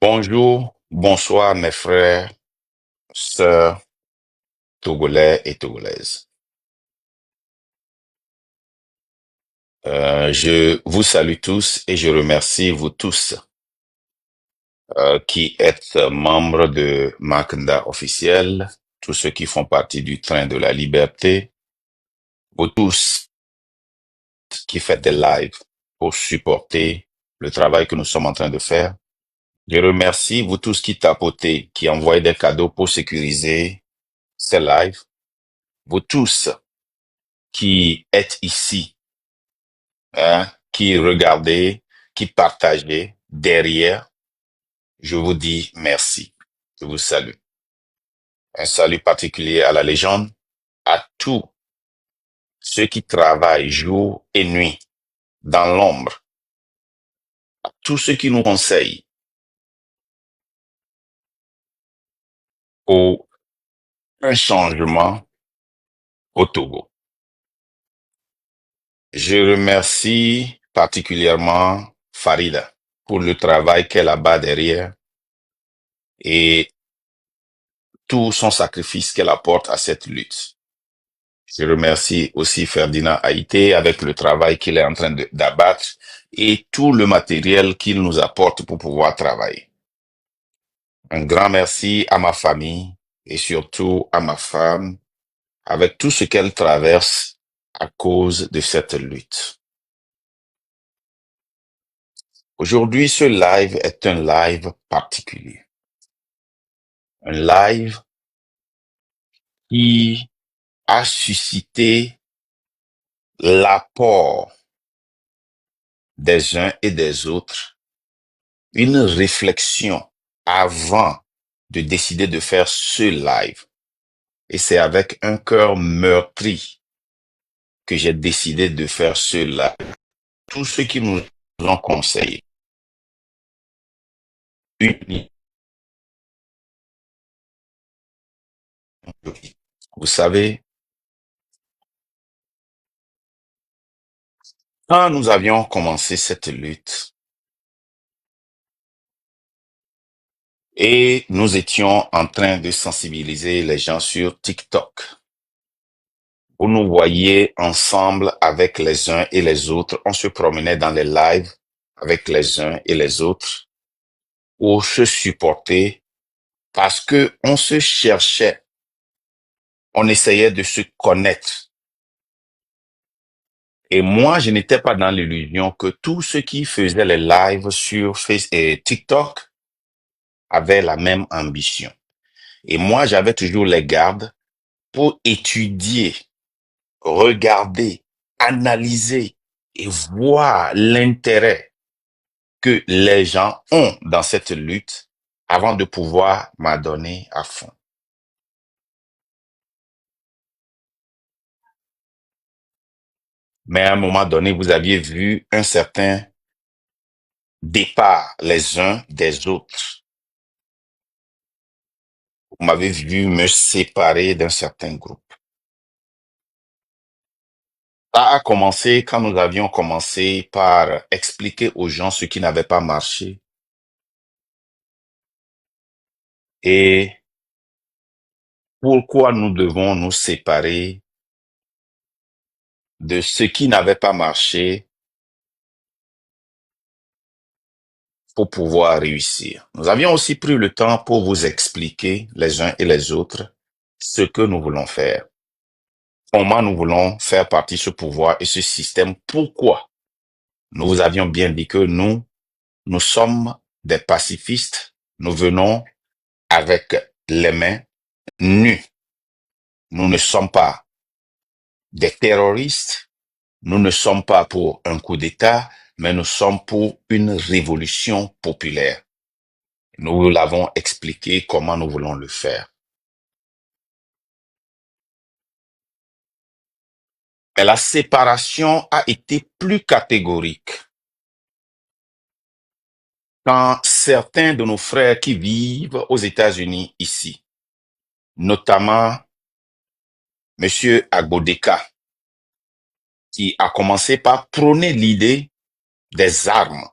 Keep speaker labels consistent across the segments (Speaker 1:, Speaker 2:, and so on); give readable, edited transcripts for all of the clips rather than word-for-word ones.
Speaker 1: Bonjour, bonsoir mes frères, sœurs togolais et togolaises. Je vous salue tous et je remercie vous tous qui êtes membres de Makanda officiel, tous ceux qui font partie du train de la liberté, vous tous qui faites des lives pour supporter le travail que nous sommes en train de faire. Je remercie vous tous qui tapotez, qui envoyez des cadeaux pour sécuriser ces lives, vous tous qui êtes ici, hein, qui regardez, qui partagez derrière, je vous dis merci. Je vous salue. Un salut particulier à la légende, à tous ceux qui travaillent jour et nuit dans l'ombre, à tous ceux qui nous conseillent pour un changement au Togo. Je remercie particulièrement Farida pour le travail qu'elle a bas derrière et tout son sacrifice qu'elle apporte à cette lutte. Je remercie aussi Ferdinand Haïté avec le travail qu'il est en train d'abattre et tout le matériel qu'il nous apporte pour pouvoir travailler. Un grand merci à ma famille et surtout à ma femme avec tout ce qu'elle traverse à cause de cette lutte. Aujourd'hui, ce live est un live particulier. Un live qui a suscité l'apport des uns et des autres, une réflexion avant de décider de faire ce live. Et c'est avec un cœur meurtri que j'ai décidé de faire ce live. Tous ceux qui nous ont conseillé, unis, vous savez, quand nous avions commencé cette lutte et nous étions en train de sensibiliser les gens sur TikTok, où nous voyions ensemble avec les uns et les autres, on se promenait dans les lives avec les uns et les autres, pour se supporter parce que on se cherchait, on essayait de se connaître. Et moi, je n'étais pas dans l'illusion que tous ceux qui faisaient les lives sur Facebook et TikTok avaient la même ambition. Et moi, j'avais toujours les gardes pour étudier, regarder, analyser et voir l'intérêt que les gens ont dans cette lutte avant de pouvoir m'adonner à fond. Mais à un moment donné, vous aviez vu un certain départ les uns des autres. Vous m'avez vu me séparer d'un certain groupe. Ça a commencé quand nous avions commencé par expliquer aux gens ce qui n'avait pas marché et pourquoi nous devons nous séparer de ce qui n'avait pas marché pour pouvoir réussir. Nous avions aussi pris le temps pour vous expliquer les uns et les autres ce que nous voulons faire, comment nous voulons faire partie de ce pouvoir et ce système, pourquoi. Nous vous avions bien dit que nous sommes des pacifistes, nous venons avec les mains nues. Nous ne sommes pas des terroristes, nous ne sommes pas pour un coup d'État, mais nous sommes pour une révolution populaire. Nous vous l'avons expliqué comment nous voulons le faire. Mais la séparation a été plus catégorique quand certains de nos frères qui vivent aux États-Unis ici, notamment Monsieur Agbodeka, qui a commencé par prôner l'idée des armes.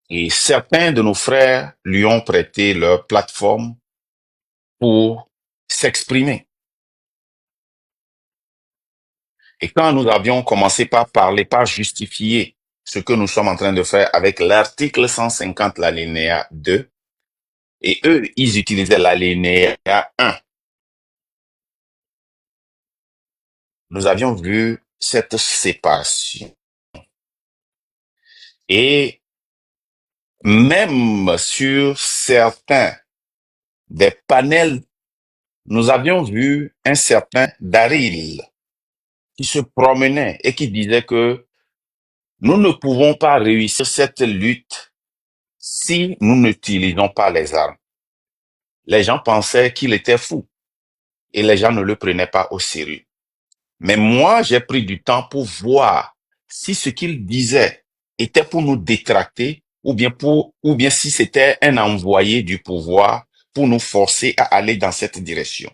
Speaker 1: Et certains de nos frères lui ont prêté leur plateforme pour s'exprimer. Et quand nous avions commencé par parler, par justifier ce que nous sommes en train de faire avec l'article 150, l'alinéa 2, et eux, ils utilisaient l'alinéa 1, nous avions vu cette séparation. Et même sur certains des panels, nous avions vu un certain Daryl qui se promenait et qui disait que nous ne pouvons pas réussir cette lutte si nous n'utilisons pas les armes. Les gens pensaient qu'il était fou et les gens ne le prenaient pas au sérieux. Mais moi, j'ai pris du temps pour voir si ce qu'il disait était pour nous détracter ou bien si c'était un envoyé du pouvoir pour nous forcer à aller dans cette direction.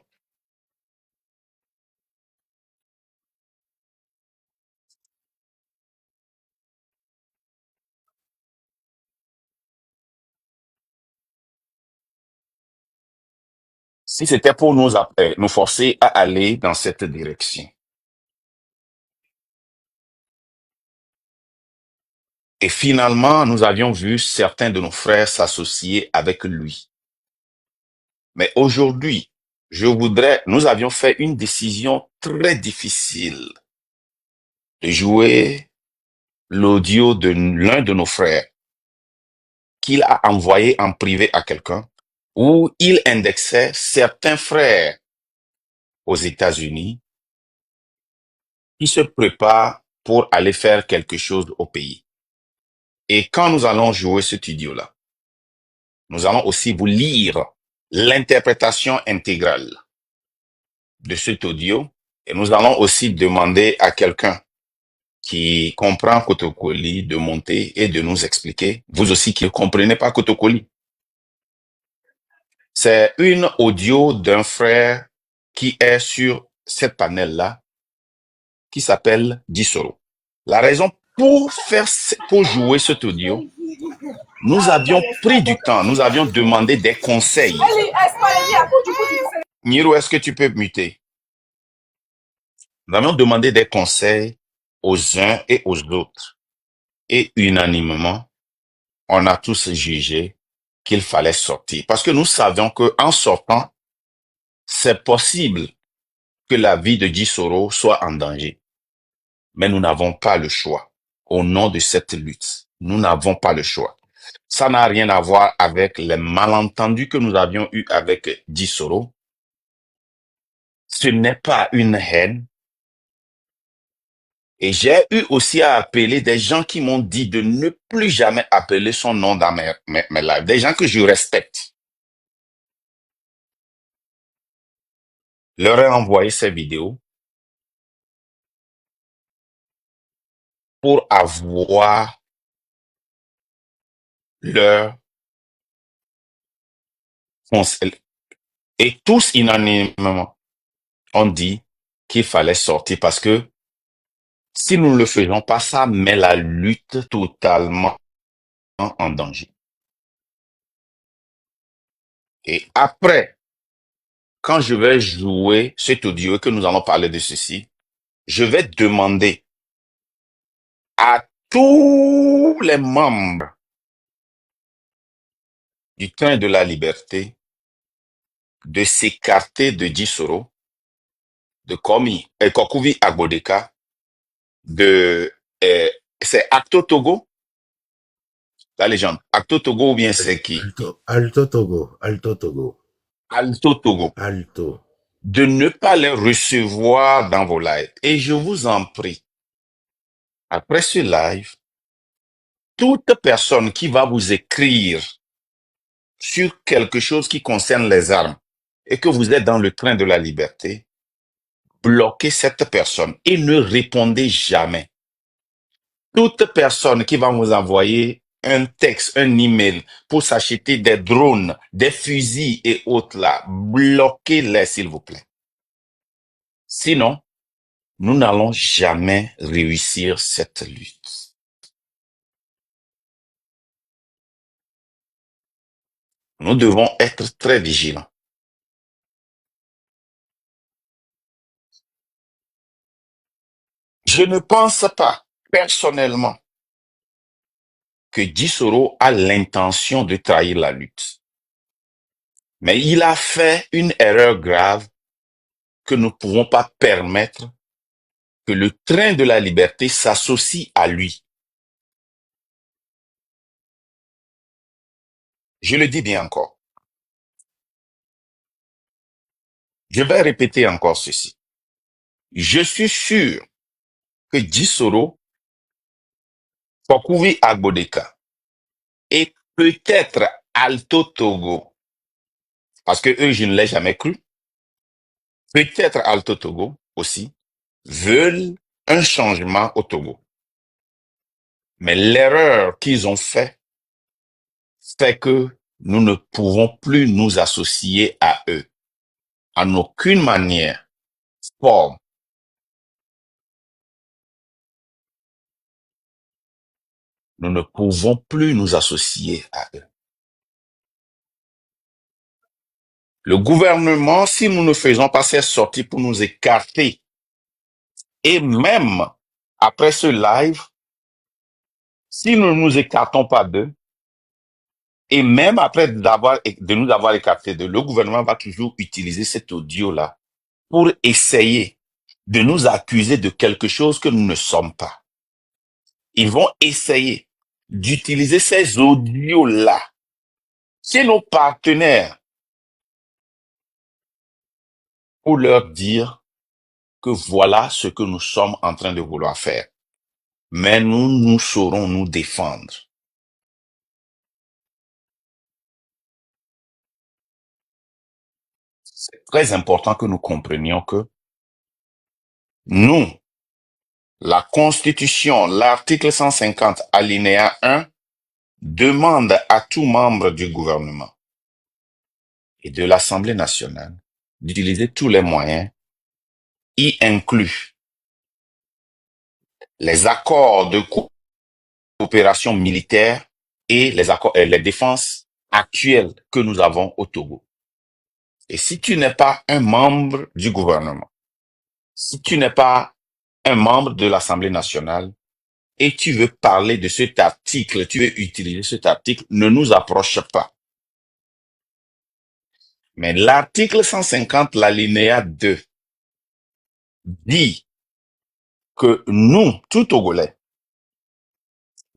Speaker 1: Si c'était pour nous forcer à aller dans cette direction. Et finalement, nous avions vu certains de nos frères s'associer avec lui. Mais aujourd'hui, nous avions fait une décision très difficile de jouer l'audio de l'un de nos frères qu'il a envoyé en privé à quelqu'un où il indexait certains frères aux États-Unis qui se préparent pour aller faire quelque chose au pays. Et quand nous allons jouer cet audio-là, nous allons aussi vous lire l'interprétation intégrale de cet audio et nous allons aussi demander à quelqu'un qui comprend Kotokoli de monter et de nous expliquer, vous aussi qui ne comprenez pas Kotokoli. C'est une audio d'un frère qui est sur cette panel-là, qui s'appelle Disoro. La raison pour jouer cet audio, nous avions pris du temps, nous avions demandé des conseils. Niro, est-ce que tu peux muter? Nous avions demandé des conseils aux uns et aux autres. Et unanimement, on a tous jugé qu'il fallait sortir. Parce que nous savions qu'en sortant, c'est possible que la vie de Gisoro soit en danger. Mais nous n'avons pas le choix. Au nom de cette lutte, nous n'avons pas le choix. Ça n'a rien à voir avec les malentendus que nous avions eus avec Gisoro. Ce n'est pas une haine. Et j'ai eu aussi à appeler des gens qui m'ont dit de ne plus jamais appeler son nom dans mes lives. Des gens que je respecte. Leur ai envoyé ces vidéos pour avoir leur conseil. Et tous unanimement ont dit qu'il fallait sortir parce que si nous ne le faisons pas, ça met la lutte totalement en danger. Et après, quand je vais jouer cet audio et que nous allons parler de ceci, je vais demander à tous les membres du train de la liberté de s'écarter de Gisoro, de Kokuvi Agbodeka, c'est Acto Togo, la légende. Acto Togo ou bien c'est qui?
Speaker 2: Alto Togo, Alto Togo.
Speaker 1: Alto Togo.
Speaker 2: Alto.
Speaker 1: De ne pas les recevoir dans vos lives. Et je vous en prie, après ce live, toute personne qui va vous écrire sur quelque chose qui concerne les armes et que vous êtes dans le train de la liberté, bloquez cette personne et ne répondez jamais. Toute personne qui va vous envoyer un texte, un email pour s'acheter des drones, des fusils et autres là, bloquez-les s'il vous plaît. Sinon, nous n'allons jamais réussir cette lutte. Nous devons être très vigilants. Je ne pense pas, personnellement, que Gisoro a l'intention de trahir la lutte. Mais il a fait une erreur grave que nous ne pouvons pas permettre que le train de la liberté s'associe à lui. Je le dis bien encore. Je vais répéter encore ceci. Je suis sûr que Gisoro, Fokouvi Agbodeka et peut-être Alto Togo, parce que eux, je ne l'ai jamais cru, peut-être Alto Togo aussi, veulent un changement au Togo. Mais l'erreur qu'ils ont fait que nous ne pouvons plus nous associer à eux. En aucune manière, forme. Nous ne pouvons plus nous associer à eux. Le gouvernement, si nous ne faisons pas ces sorties pour nous écarter, et même après ce live, si nous ne nous écartons pas d'eux, et même après de nous avoir écartés d'eux, le gouvernement va toujours utiliser cet audio-là pour essayer de nous accuser de quelque chose que nous ne sommes pas. Ils vont essayer d'utiliser ces audios-là chez nos partenaires pour leur dire que voilà ce que nous sommes en train de vouloir faire. Mais nous saurons nous défendre. C'est très important que nous comprenions que nous, la Constitution, l'article 150, alinéa 1, demande à tout membre du gouvernement et de l'Assemblée nationale d'utiliser tous les moyens, y inclus les accords de coopération militaire et les accords et les défenses actuelles que nous avons au Togo. Et si tu n'es pas un membre du gouvernement, si tu n'es pas un membre de l'Assemblée nationale et tu veux parler de cet article, tu veux utiliser cet article, ne nous approche pas. Mais l'article 150, l'alinéa 2, dit que nous, tout Togolais,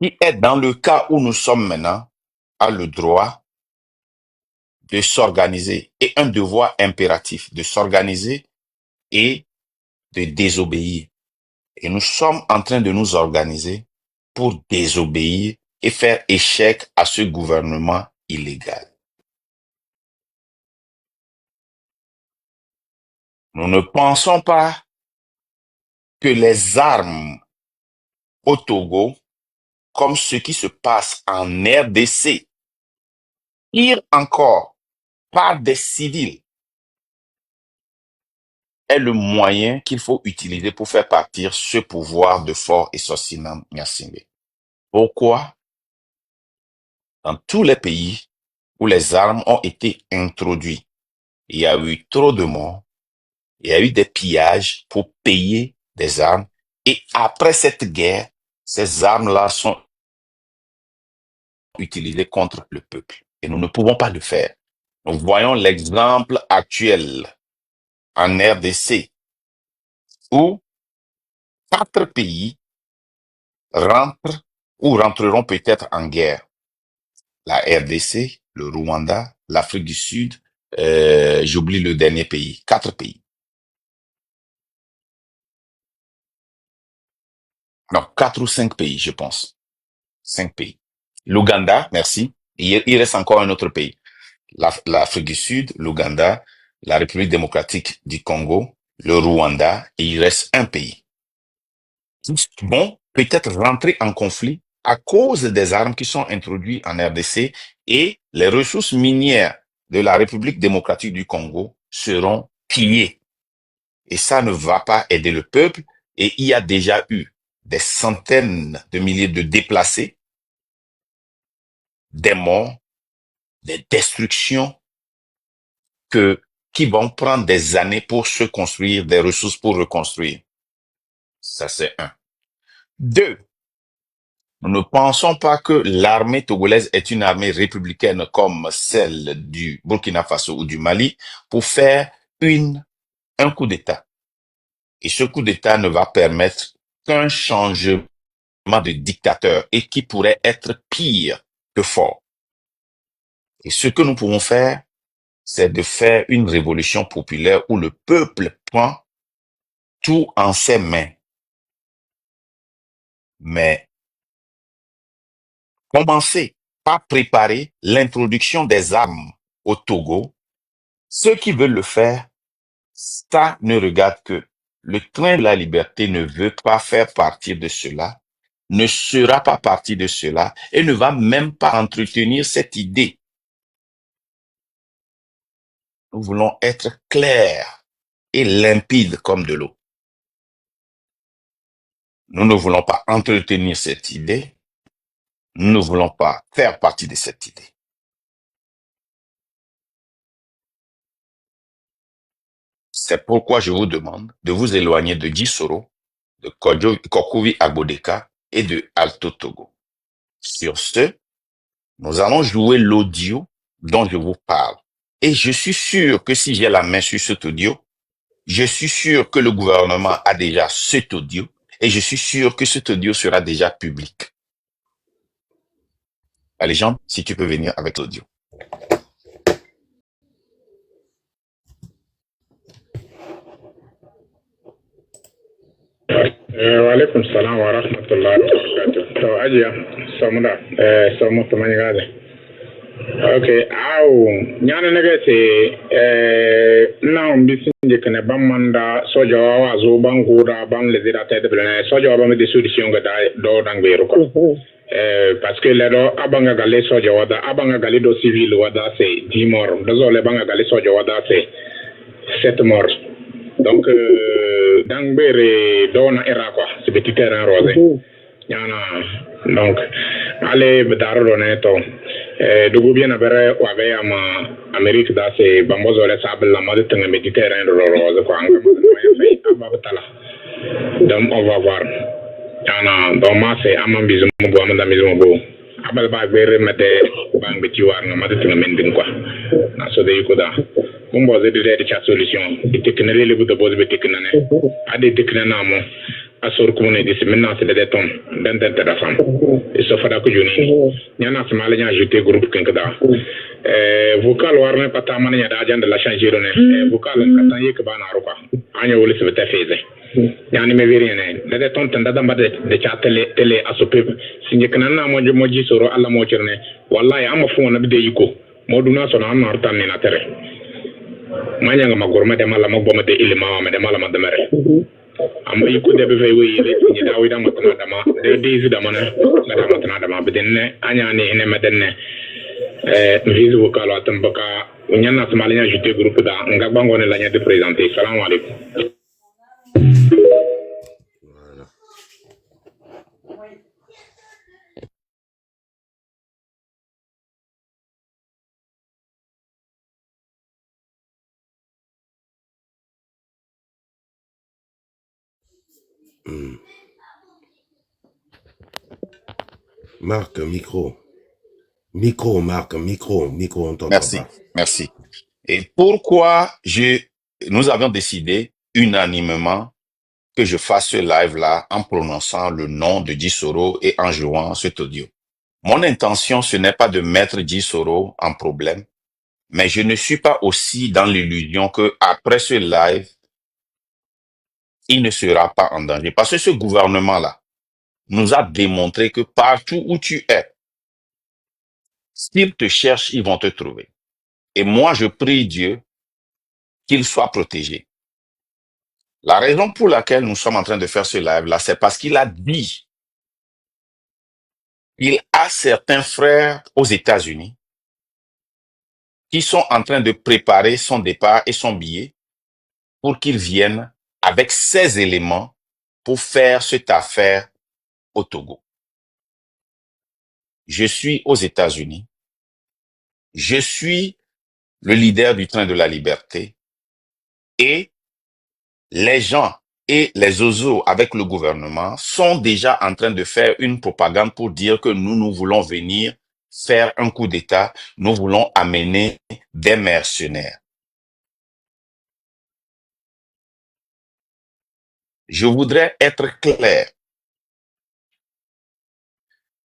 Speaker 1: qui est dans le cas où nous sommes maintenant, a le droit de s'organiser et un devoir impératif de s'organiser et de désobéir. Et nous sommes en train de nous organiser pour désobéir et faire échec à ce gouvernement illégal. Nous ne pensons pas que les armes au Togo, comme ce qui se passe en RDC, pire encore, par des civils, est le moyen qu'il faut utiliser pour faire partir ce pouvoir de Faure et Sossinam Nyasingbe. Pourquoi? Dans tous les pays où les armes ont été introduites, il y a eu trop de morts, il y a eu des pillages pour payer des armes. Et après cette guerre, ces armes-là sont utilisées contre le peuple. Et nous ne pouvons pas le faire. Nous voyons l'exemple actuel en RDC, où 4 pays rentrent ou rentreront peut-être en guerre. La RDC, le Rwanda, l'Afrique du Sud, j'oublie le dernier pays. 4 pays. Non, 4 ou 5 pays, je pense. 5 pays. L'Ouganda, merci. Il reste encore un autre pays. L'Afrique du Sud, l'Ouganda, la République démocratique du Congo, le Rwanda, et il reste un pays. Bon, peut-être rentrer en conflit à cause des armes qui sont introduites en RDC et les ressources minières de la République démocratique du Congo seront pillées. Et ça ne va pas aider le peuple. Et il y a déjà eu des centaines de milliers de déplacés, des morts, des destructions qui vont prendre des années pour se construire, des ressources pour reconstruire. Ça, c'est un. Deux, nous ne pensons pas que l'armée togolaise est une armée républicaine comme celle du Burkina Faso ou du Mali pour faire un coup d'État. Et ce coup d'État ne va permettre qu'un changement de dictateur et qui pourrait être pire que fort. Et ce que nous pouvons faire, c'est de faire une révolution populaire où le peuple prend tout en ses mains. Mais commencer par préparer l'introduction des armes au Togo. Ceux qui veulent le faire, ça ne regarde que le train de la liberté ne veut pas faire partie de cela, ne sera pas partie de cela et ne va même pas entretenir cette idée. Nous voulons être clairs et limpides comme de l'eau. Nous ne voulons pas entretenir cette idée. Nous ne voulons pas faire partie de cette idée. C'est pourquoi je vous demande de vous éloigner de Gisoro, de Kokuvi Agbodeka et de Alto Togo. Sur ce, nous allons jouer l'audio dont je vous parle. Et je suis sûr que si j'ai la main sur cet audio, je suis sûr que le gouvernement a déjà cet audio et je suis sûr que cet audio sera déjà public. Allez, Jean, si tu peux venir avec l'audio.
Speaker 3: Walaikum salam wa rahmatullahi wa barakatuh. To ajiya samuda samu tamani okay nyana naga se na mbisi je kana bamanda soja wa zo bangoda ban le dira tede blana soja wa me de solution ga do dangbe ko parce que le do abanga gale soja wada abanga gale do civil wada c'est 10 morts do le banga gale soja wada c'est 7 morts. Donc, dans le don era quoi, c'est petit terrain rosé. Yana, donc, allez, bedaro neto. Dogo bien abere ou avec Amérique da c'est bambozo le sable la mode tenga petit terrain rose quoi. Donc, on va voir. Yana, donc moi c'est amambizo mbo amandamizo mbo. Abal ba bere mate bang beti war na made tenga mending quoi. Na so de yukoda. Kumbo ze de chat solution de teknele le budo boze be teknane ade teknana mo asor ko ne disi maintenant c'est des tons d'intégration et ça fera que joni nyana sama la nya ajouter groupe kenkada vocal warne pata man nya da agenda la changer donné vocal katan yek bana ro quoi anya wole se beta feze yani me verine des tons tanda da mbade de chat télé asopé sinje kanana mo ji soro alla mo cerne wallahi amma fu na de yiko moduna sona am nartan ni na tere manya nga magorma de mala magboma de ilima ma de mala madamere am iko de be wi le ni dawi da matna dama de dizi da mana da matna dama bedenne anya ni ene medenne visu vocal atambaka unyana smalanya ajouter groupe da nga bango ne lanya de présenter salam alaykoum.
Speaker 2: Marc, micro. Micro, Marc, micro, on t'entend
Speaker 1: Merci,
Speaker 2: pas.
Speaker 1: merci. Et pourquoi nous avions décidé unanimement que je fasse ce live-là en prononçant le nom de Gisoro et en jouant cet audio. Mon intention, ce n'est pas de mettre Gisoro en problème, mais je ne suis pas aussi dans l'illusion que après ce live, il ne sera pas en danger. Parce que ce gouvernement-là nous a démontré que partout où tu es, s'ils te cherchent, ils vont te trouver. Et moi, je prie Dieu qu'il soit protégé. La raison pour laquelle nous sommes en train de faire ce live-là, c'est parce qu'il a dit, il a certains frères aux États-Unis qui sont en train de préparer son départ et son billet pour qu'il vienne avec ces éléments pour faire cette affaire au Togo. Je suis aux États-Unis. je suis le leader du train de la liberté et les gens et les oiseaux avec le gouvernement sont déjà en train de faire une propagande pour dire que nous voulons venir faire un coup d'État, nous voulons amener des mercenaires. Je voudrais être clair.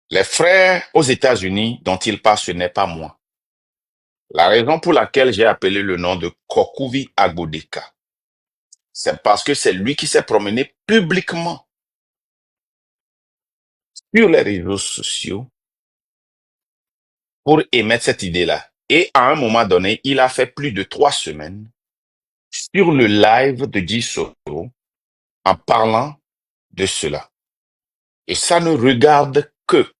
Speaker 1: Les frères aux États-Unis dont il parle, ce n'est pas moi. La raison pour laquelle j'ai appelé le nom de Kokuvi Agbodeka, c'est parce que c'est lui qui s'est promené publiquement sur les réseaux sociaux pour émettre cette idée-là. Et à un moment donné, il a fait plus de 3 semaines sur le live de Gisoro en parlant de cela. Et ça ne regarde que.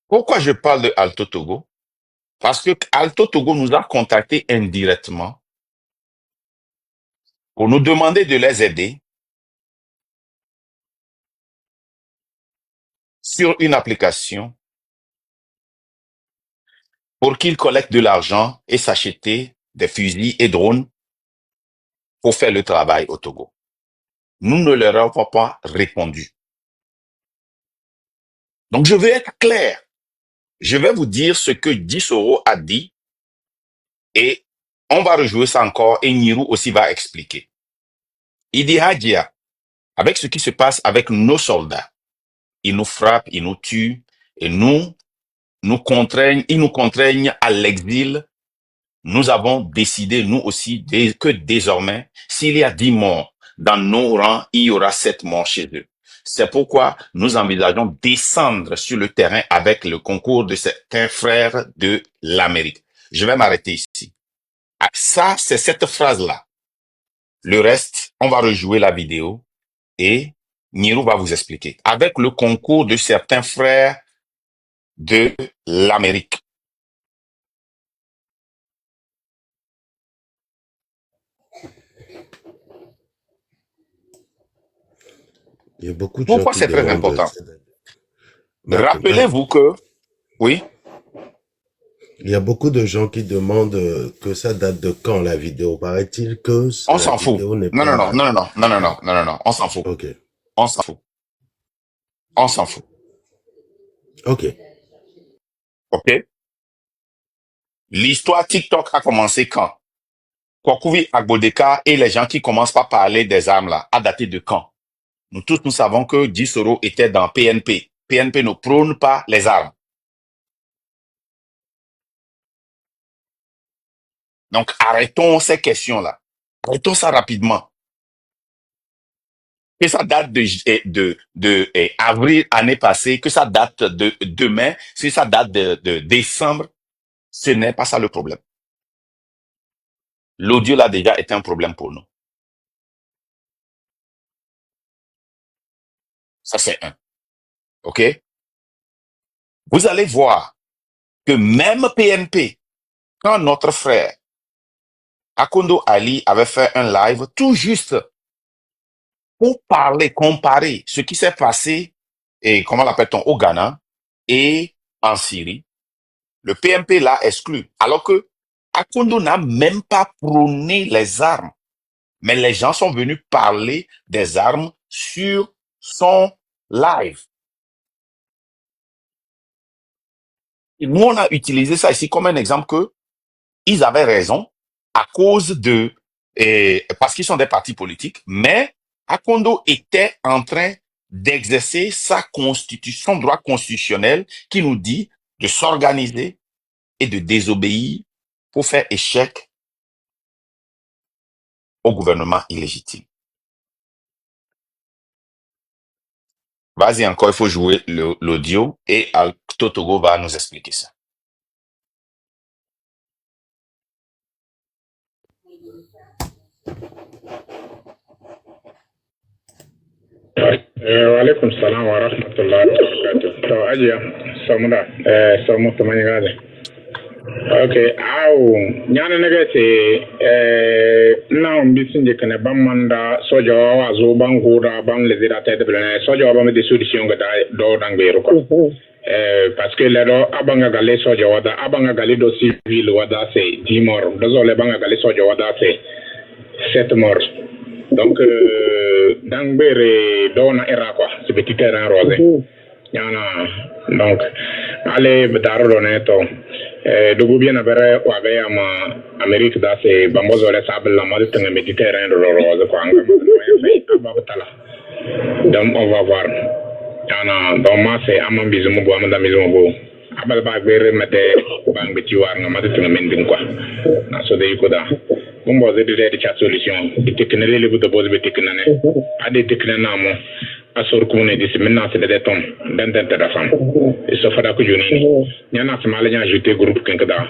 Speaker 1: Pourquoi je parle de Alto Togo? Parce que Alto Togo nous a contactés indirectement pour nous demander de les aider sur une application pour qu'ils collectent de l'argent et s'acheter des fusils et drones pour faire le travail au Togo. Nous ne leur avons pas répondu. Donc je vais être clair. Je vais vous dire ce que Gisoro a dit et on va rejouer ça encore et Nirou aussi va expliquer. Il dit Hadjia, avec ce qui se passe avec nos soldats, ils nous frappent, ils nous tuent et ils nous contraignent à l'exil. Nous avons décidé, nous aussi, que désormais, s'il y a 10 morts dans nos rangs, il y aura 7 morts chez eux. C'est pourquoi nous envisageons descendre sur le terrain avec le concours de certains frères de l'Amérique. Je vais m'arrêter ici. Ça, c'est cette phrase-là. Le reste, on va rejouer la vidéo et Nirou va vous expliquer. Avec le concours de certains frères de l'Amérique.
Speaker 2: Il y a beaucoup de gens
Speaker 1: Pourquoi
Speaker 2: qui
Speaker 1: c'est très
Speaker 2: demandent...
Speaker 1: important?
Speaker 2: Marc,
Speaker 1: Rappelez-vous que... Oui?
Speaker 2: il y a beaucoup de gens qui demandent que ça date de quand la vidéo. Paraît-il que
Speaker 1: On
Speaker 2: la
Speaker 1: s'en fout.
Speaker 2: vidéo n'est
Speaker 1: Non,
Speaker 2: pas...
Speaker 1: non, on s'en fout.
Speaker 2: Ok.
Speaker 1: On s'en fout. On s'en fout.
Speaker 2: Ok.
Speaker 1: OK? L'histoire TikTok a commencé quand? Kokuvi Agbodeka et les gens qui commencent par parler des armes là, a daté de quand? Nous tous, nous savons que Gisoro était dans PNP. PNP ne prône pas les armes. Donc, arrêtons ces questions-là. Arrêtons ça rapidement. Que ça date de avril année passée, que ça date de demain, si ça date de décembre, ce n'est pas ça le problème. L'audio là déjà est un problème pour nous. Ça c'est un. OK? Vous allez voir que même PNP, quand notre frère Akondo Ali avait fait un live tout juste pour comparer ce qui s'est passé, et comment l'appelle-t-on, au Ghana et en Syrie, le PNP l'a exclu. Alors que Akondo n'a même pas prôné les armes. Mais les gens sont venus parler des armes sur son live. Et nous, on a utilisé ça ici comme un exemple que ils avaient raison à cause de, parce qu'ils sont des partis politiques, mais Akondo était en train d'exercer sa constitution, son droit constitutionnel qui nous dit de s'organiser et de désobéir pour faire échec au gouvernement illégitime. Vas-y encore, il faut jouer l'audio et Alto Togo va nous expliquer ça.
Speaker 3: Waalaikum salam wa rahmatullahi wa barakatuh. To ajiya samuda samu tamani okay aw nyana naga se na bisin je kana bamanda soja wa zo bango da ban le dira tete bele soja wa ba me de solution ga do dangbe ro ko parce que les gens abanga galé soja wada abanga galé do civil wada c'est 10 morts désolé banga galé soja wada c'est 7 morts donc dans bere dona era quoi ce petit terrain rosé yana donc allez bedaro neto dugu bien abere wa be ama Amérique da c'est bambozo le sable la mode tenga Méditerranée rose quoi ngam donc on va voir yana donc moi c'est amam bizumu bo amanda mizumu bo abal ba bere mate bang be ci war nga mate tenga mending quoi na so de ko da bumbo de chat solution de technologie le de boze be technologie a de technologie mo asor kumune disi maintenant c'est des tombes d'intégration et ça fera que joni nyana samale nya ajouter groupe kenkada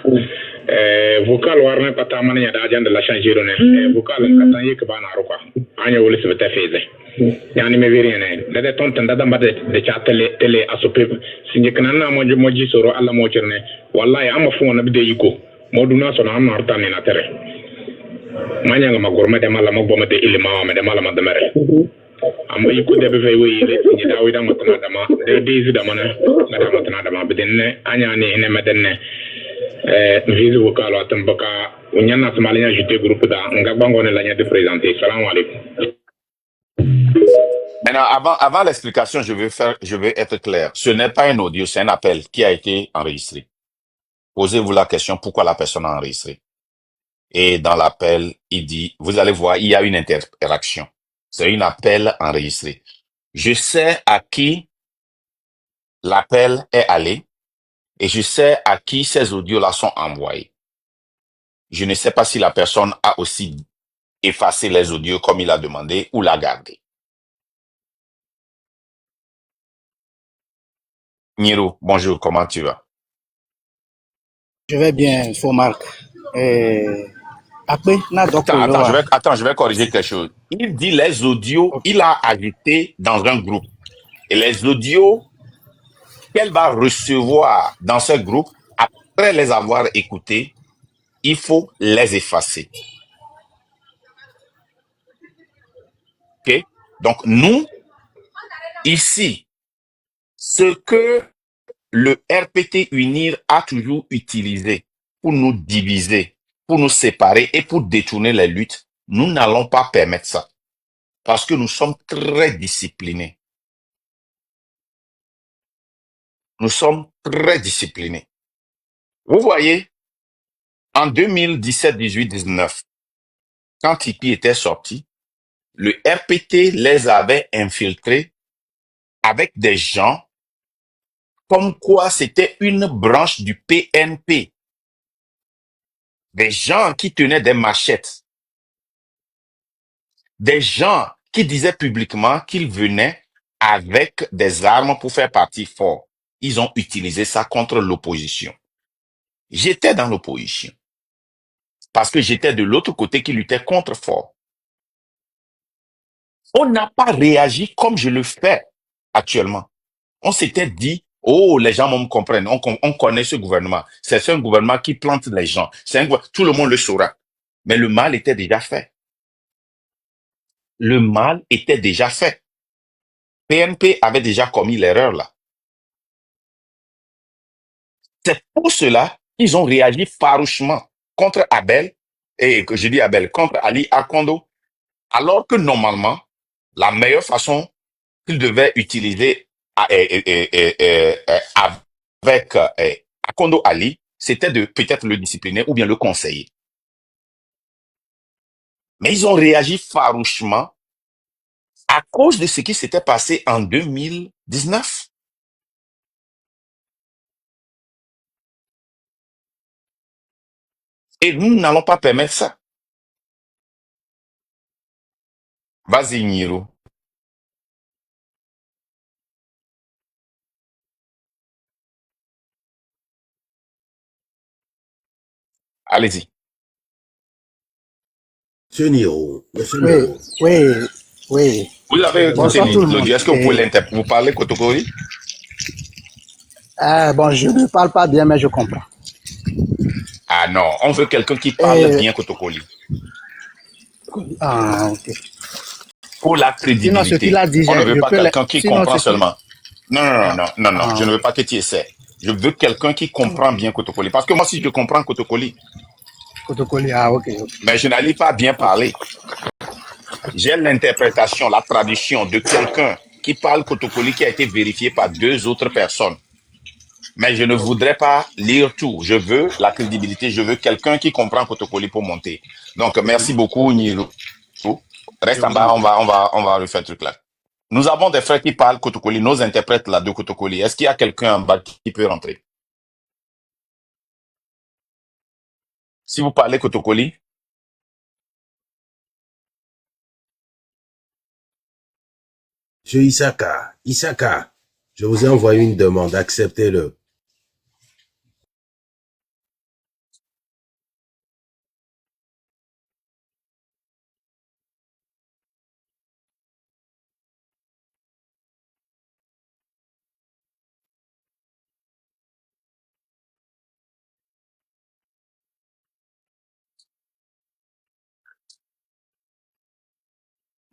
Speaker 3: vocal warne pata man nya da jande la changer ne vocal katan yek bana ro quoi anya wole se beta feze yani me veri ne des tombes tanda da mbade de chat télé asope sinye kanana moji soro alla mo cerne wallahi amma fu na bide yiko moduna so na amma artane na tere manya nga magorma de mala mo bomade ilima ma de mala ma de mere am yiko de be we yele ni dawi da matana dama de dizi da mana ngata matana dama bidenne anya ni ene medenne vise vocal atambaka unyana somaliya ajouter groupe da ngagbango ne la nya de présenter salam alaykoum.
Speaker 1: Maintenant, avant l'explication, je vais être clair. Ce n'est pas un audio, c'est un appel qui a été enregistré. Posez-vous la question, pourquoi la personne a enregistré? Et dans l'appel, il dit, vous allez voir, il y a une interaction. C'est un appel enregistré. Je sais à qui l'appel est allé et je sais à qui ces audios-là sont envoyés. Je ne sais pas si la personne a aussi effacé les audios comme il a demandé ou l'a gardé. Niro, bonjour, comment tu vas?
Speaker 4: Je vais bien, faut Marc. Après,
Speaker 1: je vais corriger quelque chose. Il dit les audios, okay. Il a ajouté dans un groupe. Et les audios qu'elle va recevoir dans ce groupe, après les avoir écoutés, il faut les effacer. OK? Donc, nous, ici, ce que le RPT UNIR a toujours utilisé pour nous diviser, pour nous séparer et pour détourner les luttes, nous n'allons pas permettre ça. Parce que nous sommes très disciplinés. Nous sommes très disciplinés. Vous voyez, en 2017, 18, 19, quand Tipeee était sorti, le RPT les avait infiltrés avec des gens comme quoi c'était une branche du PNP. Des gens qui tenaient des machettes. Des gens qui disaient publiquement qu'ils venaient avec des armes pour faire partie fort. Ils ont utilisé ça contre l'opposition. J'étais dans l'opposition. Parce que j'étais de l'autre côté qui luttait contre fort. On n'a pas réagi comme je le fais actuellement. On s'était dit, oh, les gens me comprennent. On connaît ce gouvernement. C'est un gouvernement qui plante les gens. Tout le monde le saura. Mais le mal était déjà fait. Le mal était déjà fait. PNP avait déjà commis l'erreur là. C'est pour cela qu'ils ont réagi farouchement contre Abel, et que je dis Abel, contre Ali Akondo, alors que normalement, la meilleure façon qu'ils devaient utiliser avec Akondo Ali, c'était de peut-être le discipliner ou bien le conseiller. Mais ils ont réagi farouchement à cause de ce qui s'était passé en 2019. Et nous n'allons pas permettre ça. Vas-y, Niro. Allez-y.
Speaker 2: Monsieur Niro.
Speaker 4: Oui.
Speaker 1: Vous avez écouté l'audio. Est-ce que vous pouvez vous parler Kotokoli?
Speaker 4: Bon, je ne parle pas bien, mais je comprends.
Speaker 1: Ah non, on veut quelqu'un qui parle bien Kotokoli.
Speaker 4: Ah, ok.
Speaker 1: Pour la crédibilité.
Speaker 4: Sinon, ce qu'il a dit,
Speaker 1: on ne veut pas quelqu'un qui comprend seulement. Non. Je ne veux pas que tu essaies. Je veux quelqu'un qui comprend bien Kotokoli. Parce que moi, si je comprends Kotokoli,
Speaker 4: Kotokoli, ah, ok.
Speaker 1: mais je n'arrive pas à bien parler. J'ai l'interprétation, la traduction de quelqu'un qui parle Kotokoli qui a été vérifié par 2 autres personnes. Mais je ne voudrais pas lire tout. Je veux la crédibilité. Je veux quelqu'un qui comprend Kotokoli pour monter. Donc, merci beaucoup, Nilo. Reste en bas, on va refaire le truc là. Nous avons des frères qui parlent Kotokoli, nos interprètes là de Kotokoli. Est-ce qu'il y a quelqu'un en bas qui peut rentrer? Si vous parlez Kotokoli,
Speaker 2: Monsieur Isaka, je vous ai envoyé une demande, acceptez-le.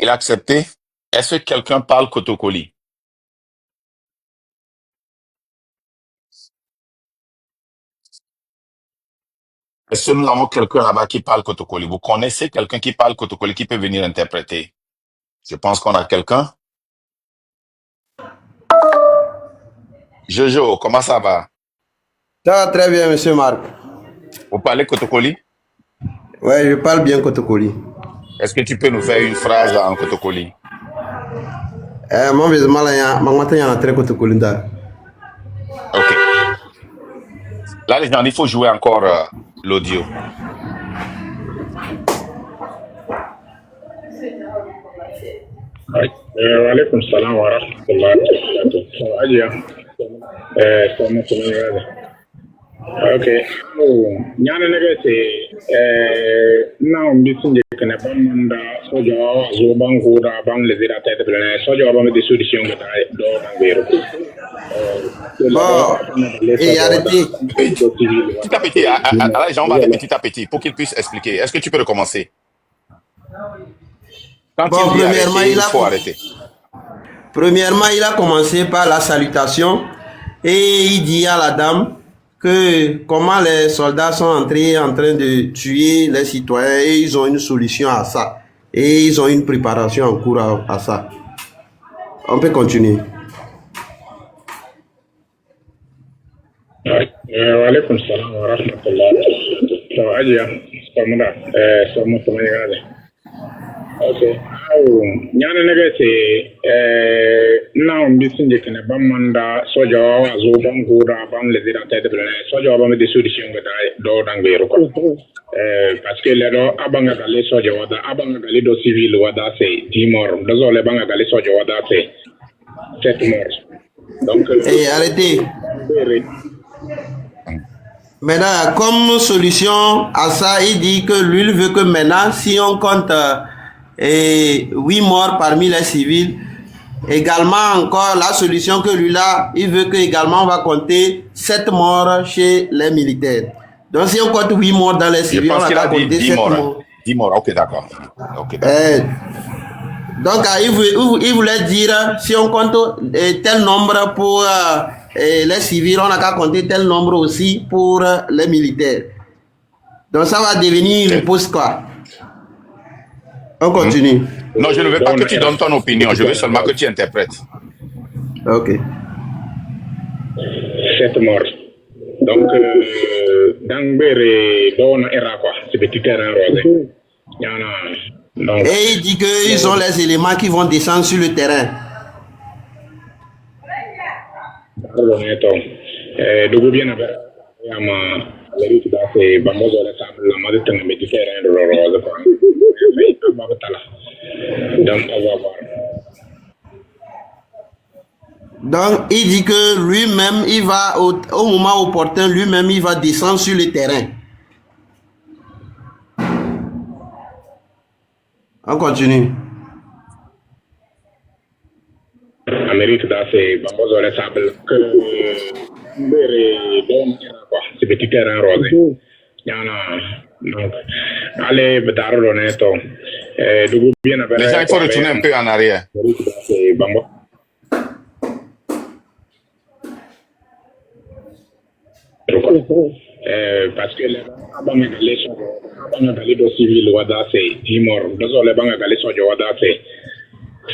Speaker 1: il a accepté. Est-ce que quelqu'un parle Kotokoli? Est-ce que nous avons quelqu'un là-bas qui parle Kotokoli? Vous connaissez quelqu'un qui parle Kotokoli qui peut venir interpréter? Je pense qu'on a quelqu'un. Jojo, comment ça va?
Speaker 5: Ça va très bien, monsieur Marc.
Speaker 1: Vous parlez Kotokoli?
Speaker 5: Ouais, je parle bien Kotokoli.
Speaker 1: Est-ce que tu peux nous faire une phrase en Kotokoli?
Speaker 5: Mon vise malaya, mangmata yana très Kotokoli da.
Speaker 1: Ok. Là, les gens, il faut jouer encore l'audio.
Speaker 3: Waalaikum salam wa rahmatullahi wa barakatuh. So, Ajiya. Sama kuma yada. Okay. Nyana nage se na umbi sinje kana bamanda soja zo bango da bang le zira tete plane soja ba me de solution ga do ngero.
Speaker 5: Et arrêtez.
Speaker 1: Petit à petit, à les gens, on va aller petit à petit pour qu'ils puissent expliquer. Est-ce que tu peux recommencer? Quand
Speaker 5: Bon,
Speaker 1: il dit arrêter, il faut arrêter.
Speaker 5: Premièrement, il a commencé par la salutation et il dit à la dame que comment les soldats sont entrés en train de tuer les citoyens et ils ont une solution à ça. Et ils ont une préparation en cours à ça. On peut continuer.
Speaker 3: Waalaikum salam wa rahmatullahi wa barakatuh. So, Ajiya. Sama kuma yada. Okay. Nyana nage se na umbi sinje kana bamanda soja wa zo bango da bang le zira tete plane soja ba me de solution ga do ngero ko. Parce que le do abanga gale soja wada abanga gale do civil wada se 10 morts. Do le banga gale soja wada se 7 morts. Donc
Speaker 5: arrêtez. Maintenant, comme solution à ça, il dit que lui il veut que maintenant, si on compte 8 morts parmi les civils, également encore la solution que lui là, il veut que également on va compter 7 morts chez les militaires. Donc si on compte 8 morts dans les civils, on va compter 7 morts.
Speaker 1: 10 morts, ok d'accord.
Speaker 5: Donc il voulait dire, si on compte tel nombre pour les civils, on n'a qu'à compter tel nombre aussi pour les militaires. Donc ça va devenir une pause quoi. On continue.
Speaker 1: Non, je ne veux pas que tu donnes ton opinion, je veux seulement que tu interprètes.
Speaker 5: Ok.
Speaker 3: 7 morts. Donc, dans Béré, dans Era quoi, c'est petit terrain rosé.
Speaker 5: Et il dit qu'ils ont les éléments qui vont descendre sur le terrain.
Speaker 3: Dogo bien avec Yama, les da c'est Bamozo la table, la mode de petit terrain de rose quoi. Donc, on va voir.
Speaker 5: Donc, il dit que lui-même, il va, au moment opportun, lui-même, il va descendre sur le terrain. On continue.
Speaker 3: Amérique, c'est Bamozo la table, que c'est petit terrain rosé. Donc, allez, Bedaro Loneto.
Speaker 1: Les gens, il faut retourner un peu en arrière.
Speaker 3: quoi. Parce que les banques civils wada c'est 10 morts. Dans les banques wada c'est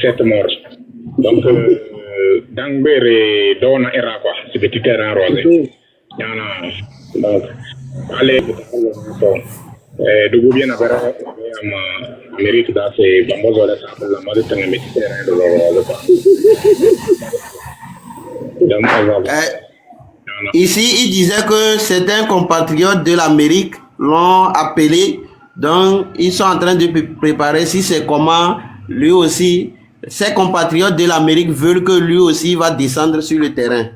Speaker 3: 7 morts. Donc dans bere dona era quoi, c'est petit terrain rosé. Yana donc allez du bien avere mérite da c'est bambozo la sa la mode tanga petit terrain de l'oro quoi.
Speaker 5: Ici, il disait que certains compatriotes de l'Amérique l'ont appelé, donc ils sont en train de préparer si c'est comment lui aussi, ses compatriotes de l'Amérique veulent que lui aussi va descendre sur le terrain.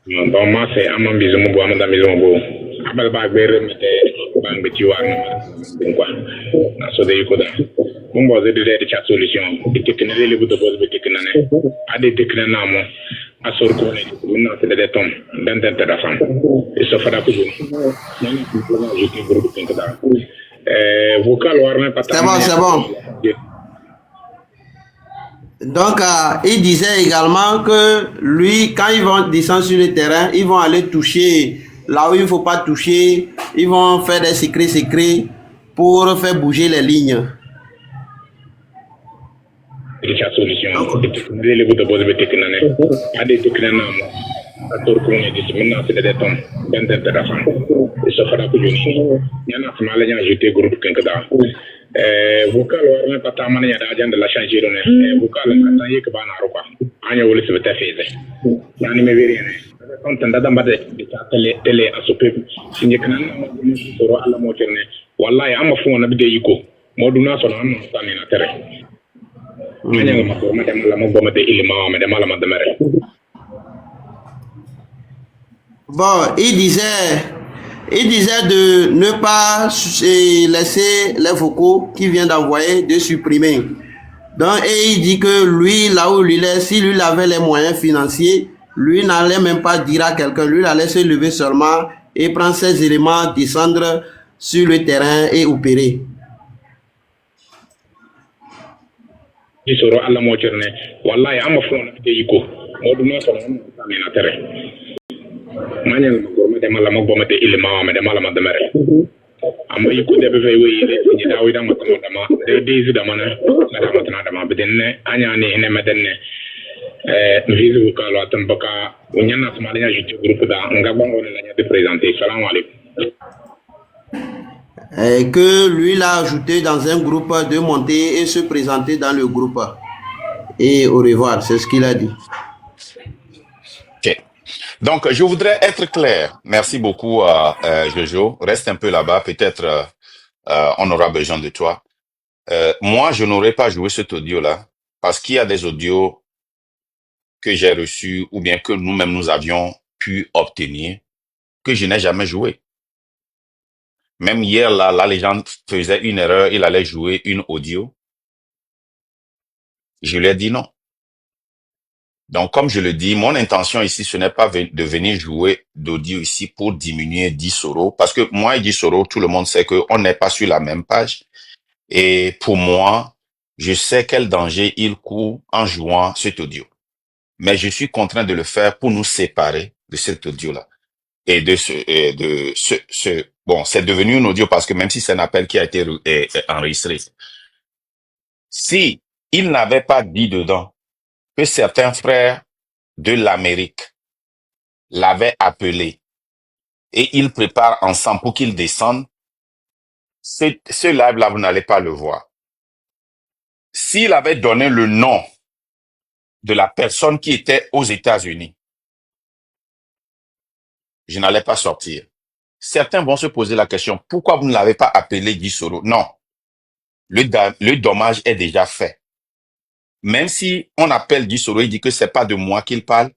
Speaker 3: Bon, moi c'est Amam Bizumobo, Amanda Bizumobo. Abel Bagber, Bang Betiwa, quoi. So there you go. On va aider les chat solution. Et techniquement, les bouts de boss techniquement. À des techniquement, à sortir, maintenant c'est des tombes dans la femme. Et ça fera que je ne groupe vocal warner pas.
Speaker 5: C'est bon. Donc, il disait également que lui, quand ils vont descendre sur le terrain, ils vont aller toucher là où il ne faut pas toucher. Ils vont faire des secrets pour faire bouger les lignes.
Speaker 3: Solution. Les bouts de boss techniquement. À des techniquement. À sortir, maintenant c'est des tombes dans la femme. Et ça fera que je ne sais pas. Il y a un jeté groupe vocal warna pata mana ya da agenda la changer ne vocal ka tan bana roka anya wole se beta feze yani me veri ne kon tan da mbade ta tele asope sinye kana na mo soro alla mo terne wallahi amma fu na bide yiko moduna so na no tani na tere anya ma ko ma dem la mo boma de ilima ma dem la ma demere.
Speaker 5: Bon, il disait de ne pas laisser les vocaux qu'il vient d'envoyer, de supprimer. Donc, et il dit que lui, là où il est, si lui avait les moyens financiers, lui n'allait même pas dire à quelqu'un, lui allait se lever seulement et prendre ses éléments, descendre sur le terrain et opérer.
Speaker 3: Manyal magorma de mala magbo mate ilma ma de mala madamare amma yiku de be weyi de ni dawi da matana dama de dizi da mana da matana dama bedenne anya ni ene medenne vizu ka lo atambaka unyana somalia jitu groupe da ngabongo ne la de présenter salam alaykoum.
Speaker 5: Et que lui l'a ajouté dans un groupe de monter et se présenter dans le groupe. Et au revoir, c'est ce qu'il a dit.
Speaker 1: Ok. Donc, je voudrais être clair. Merci beaucoup, Jojo. Reste un peu là-bas. Peut-être on aura besoin de toi. Moi, je n'aurais pas joué cet audio-là parce qu'il y a des audios que j'ai reçus ou bien que nous-mêmes nous avions pu obtenir que je n'ai jamais joué. Même hier, là, les gens faisaient une erreur. Il allait jouer une audio. Je lui ai dit non. Donc, comme je le dis, mon intention ici, ce n'est pas de venir jouer d'audio ici pour diminuer 10 euros. Parce que moi et 10 euros, tout le monde sait qu'on n'est pas sur la même page. Et pour moi, je sais quel danger il court en jouant cet audio. Mais je suis contraint de le faire pour nous séparer de cet audio-là. Et bon, c'est devenu une audio parce que même si c'est un appel qui a été enregistré. Si il n'avait pas dit dedans que certains frères de l'Amérique l'avaient appelé et ils préparent ensemble pour qu'ils descendent, ce live-là, vous n'allez pas le voir. S'il avait donné le nom de la personne qui était aux États-Unis, je n'allais pas sortir. Certains vont se poser la question, pourquoi vous ne l'avez pas appelé Guy Soro? Non, le dommage est déjà fait. Même si on appelle Guy Soro, il dit que c'est pas de moi qu'il parle,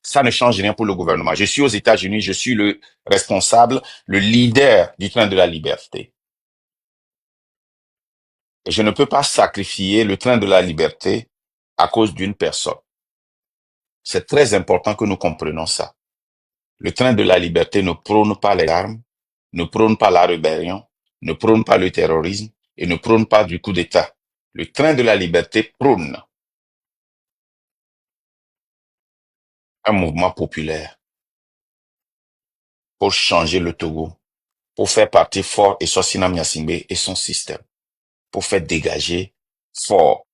Speaker 1: ça ne change rien pour le gouvernement. Je suis aux États-Unis, je suis le responsable, le leader du train de la liberté. Et je ne peux pas sacrifier le train de la liberté à cause d'une personne. C'est très important que nous comprenions ça. Le train de la liberté ne prône pas les armes, ne prône pas la rébellion, ne prône pas le terrorisme et ne prône pas du coup d'État. Le train de la liberté prône un mouvement populaire pour changer le Togo, pour faire partir Fort et Sosina Nyasimbe et son système, pour faire dégager Fort.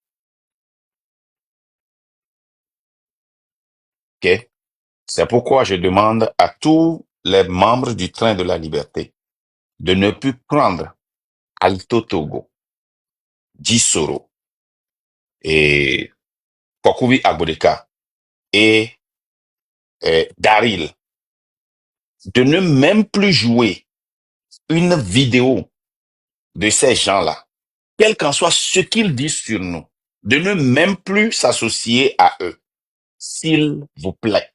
Speaker 1: Ok? C'est pourquoi je demande à tous les membres du Train de la Liberté de ne plus prendre Alto Togo, Gisoro et Kokubi Agbodeka et Daril, de ne même plus jouer une vidéo de ces gens-là, quel qu'en soit ce qu'ils disent sur nous, de ne même plus s'associer à eux, s'il vous plaît.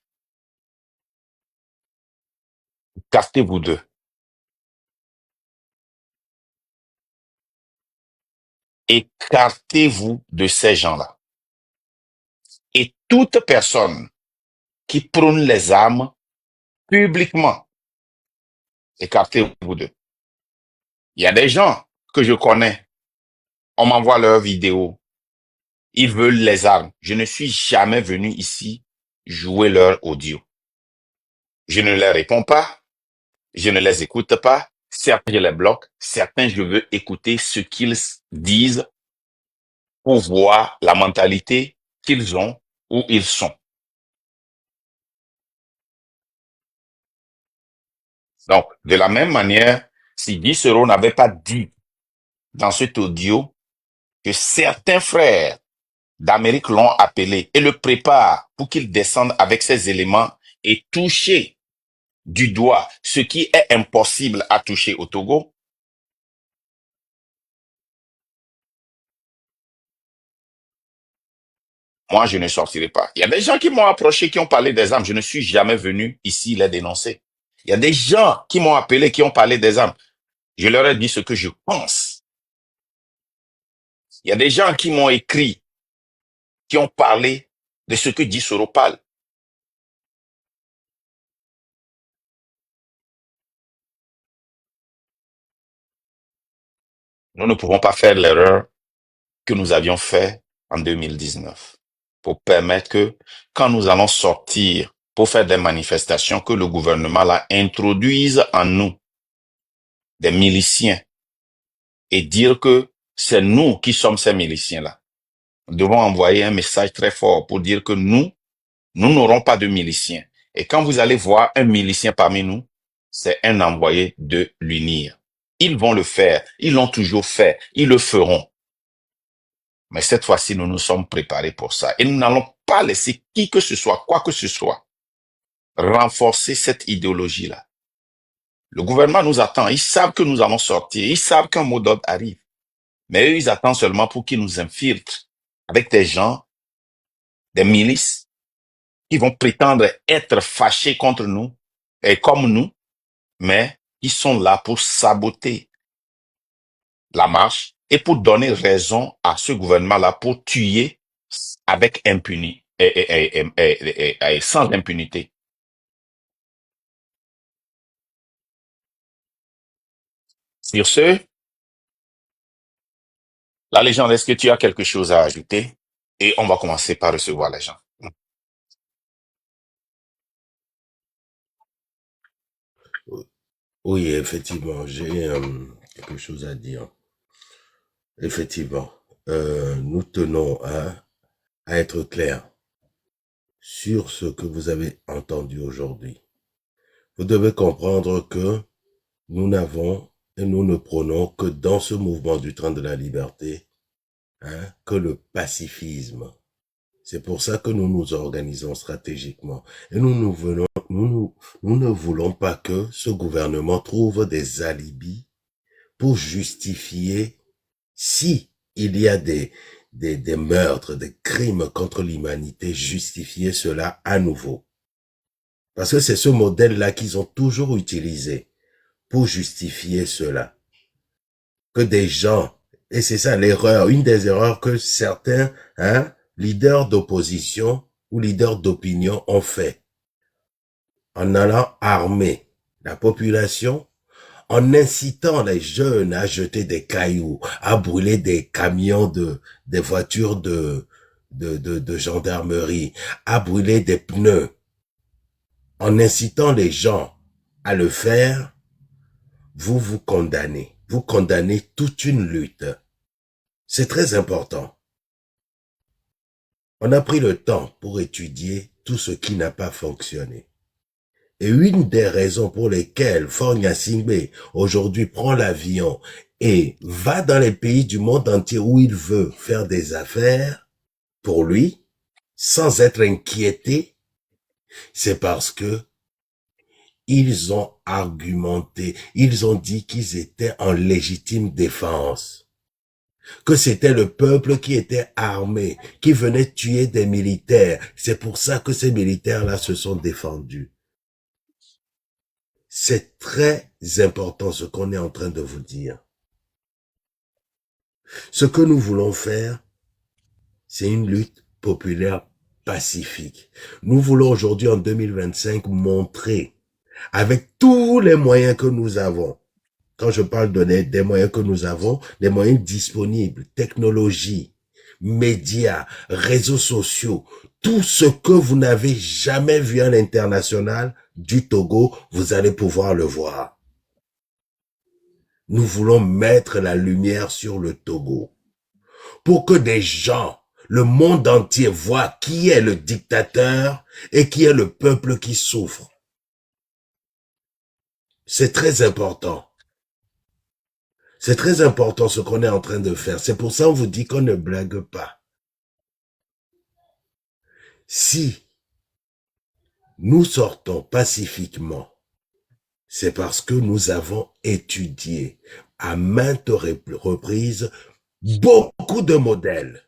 Speaker 1: Écartez-vous d'eux. Écartez-vous de ces gens-là. Et toute personne qui prône les armes publiquement, écartez-vous d'eux. Il y a des gens que je connais, on m'envoie leurs vidéos, ils veulent les armes. Je ne suis jamais venu ici jouer leur audio. Je ne les réponds pas, je ne les écoute pas, certains je les bloque, certains je veux écouter ce qu'ils disent pour voir la mentalité qu'ils ont, où ils sont. Donc, de la même manière, si Gisero n'avait pas dit dans cet audio que certains frères d'Amérique l'ont appelé et le préparent pour qu'il descende avec ses éléments et toucher du doigt ce qui est impossible à toucher au Togo, moi, je ne sortirai pas. Il y a des gens qui m'ont approché, qui ont parlé des armes. Je ne suis jamais venu ici les dénoncer. Il y a des gens qui m'ont appelé, qui ont parlé des armes. Je leur ai dit ce que je pense. Il y a des gens qui m'ont écrit, qui ont parlé de ce que dit Gisoro parle. Nous ne pouvons pas faire l'erreur que nous avions fait en 2019 pour permettre que quand nous allons sortir pour faire des manifestations, que le gouvernement là introduise en nous des miliciens et dire que c'est nous qui sommes ces miliciens-là. Nous devons envoyer un message très fort pour dire que nous n'aurons pas de miliciens. Et quand vous allez voir un milicien parmi nous, c'est un envoyé de l'UNIR. Ils vont le faire, ils l'ont toujours fait, ils le feront. Mais cette fois-ci, nous nous sommes préparés pour ça. Et nous n'allons pas laisser qui que ce soit, quoi que ce soit, renforcer cette idéologie-là. Le gouvernement nous attend. Ils savent que nous allons sortir. Ils savent qu'un mot d'ordre arrive. Mais eux, ils attendent seulement pour qu'ils nous infiltrent avec des gens, des milices, qui vont prétendre être fâchés contre nous, et comme nous, mais ils sont là pour saboter la marche et pour donner raison à ce gouvernement-là pour tuer avec impunité et sans impunité. Sur ce, la légende, est-ce que tu as quelque chose à ajouter? Et on va commencer par recevoir les gens.
Speaker 2: Oui, effectivement, j'ai quelque chose à dire. Effectivement, nous tenons à être clairs sur ce que vous avez entendu aujourd'hui. Vous devez comprendre que nous n'avons et nous ne prenons que dans ce mouvement du train de la liberté que le pacifisme. C'est pour ça que nous nous organisons stratégiquement. Et nous ne voulons pas que ce gouvernement trouve des alibis pour justifier si il y a des meurtres, des crimes contre l'humanité, justifier cela à nouveau. Parce que c'est ce modèle-là qu'ils ont toujours utilisé pour justifier cela. Que des gens, et c'est ça l'erreur, une des erreurs que certains leaders d'opposition ou leaders d'opinion ont fait, en allant armer la population, en incitant les jeunes à jeter des cailloux, à brûler des camions des voitures de gendarmerie, à brûler des pneus. En incitant les gens à le faire, vous vous condamnez. Vous condamnez toute une lutte. C'est très important. On a pris le temps pour étudier tout ce qui n'a pas fonctionné. Et une des raisons pour lesquelles Faure Gnassingbé aujourd'hui prend l'avion et va dans les pays du monde entier où il veut faire des affaires, pour lui, sans être inquiété, c'est parce que ils ont argumenté, ils ont dit qu'ils étaient en légitime défense, que c'était le peuple qui était armé, qui venait tuer des militaires. C'est pour ça que ces militaires-là se sont défendus. C'est très important ce qu'on est en train de vous dire. Ce que nous voulons faire, c'est une lutte populaire pacifique. Nous voulons aujourd'hui, en 2025, montrer, avec tous les moyens que nous avons, quand je parle des moyens que nous avons, des moyens disponibles, technologie, médias, réseaux sociaux, tout ce que vous n'avez jamais vu à l'international du Togo, vous allez pouvoir le voir. Nous voulons mettre la lumière sur le Togo pour que des gens, le monde entier voient qui est le dictateur et qui est le peuple qui souffre. C'est très important. C'est très important ce qu'on est en train de faire. C'est pour ça qu'on vous dit qu'on ne blague pas. Si nous sortons pacifiquement, c'est parce que nous avons étudié à maintes reprises beaucoup de modèles.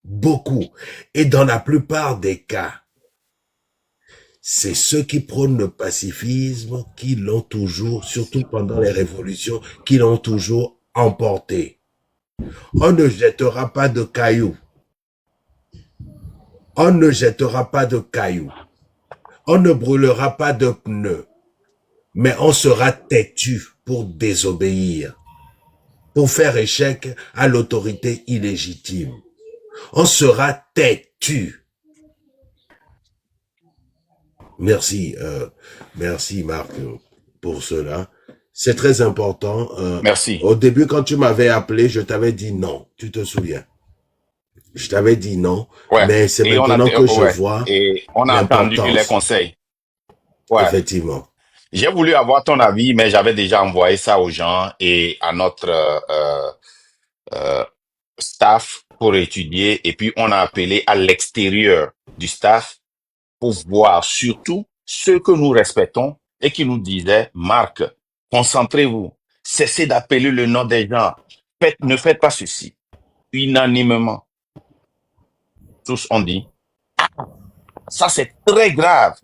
Speaker 2: Beaucoup. Et dans la plupart des cas, c'est ceux qui prônent le pacifisme qui l'ont toujours, surtout pendant les révolutions, qui l'ont toujours emporté. On ne jettera pas de cailloux. On ne jettera pas de cailloux. On ne brûlera pas de pneus. Mais on sera têtu pour désobéir, pour faire échec à l'autorité illégitime. On sera têtu. Merci, merci Marc pour cela. C'est très important.
Speaker 1: Merci.
Speaker 2: Au début, quand tu m'avais appelé, je t'avais dit non. Tu te souviens? Je t'avais dit non,
Speaker 1: Ouais.
Speaker 2: mais c'est
Speaker 1: Et
Speaker 2: maintenant que je vois
Speaker 1: Et on a entendu les
Speaker 2: l'importance.
Speaker 1: conseils. Ouais.
Speaker 2: Effectivement.
Speaker 1: J'ai voulu avoir ton avis, mais j'avais déjà envoyé ça aux gens et à notre euh, staff pour étudier. Et puis, on a appelé à l'extérieur du staff pour voir surtout ceux que nous respectons et qui nous disaient, Marc, concentrez-vous, cessez d'appeler le nom des gens, ne faites pas ceci. Unanimement, tous ont dit, ça c'est très grave,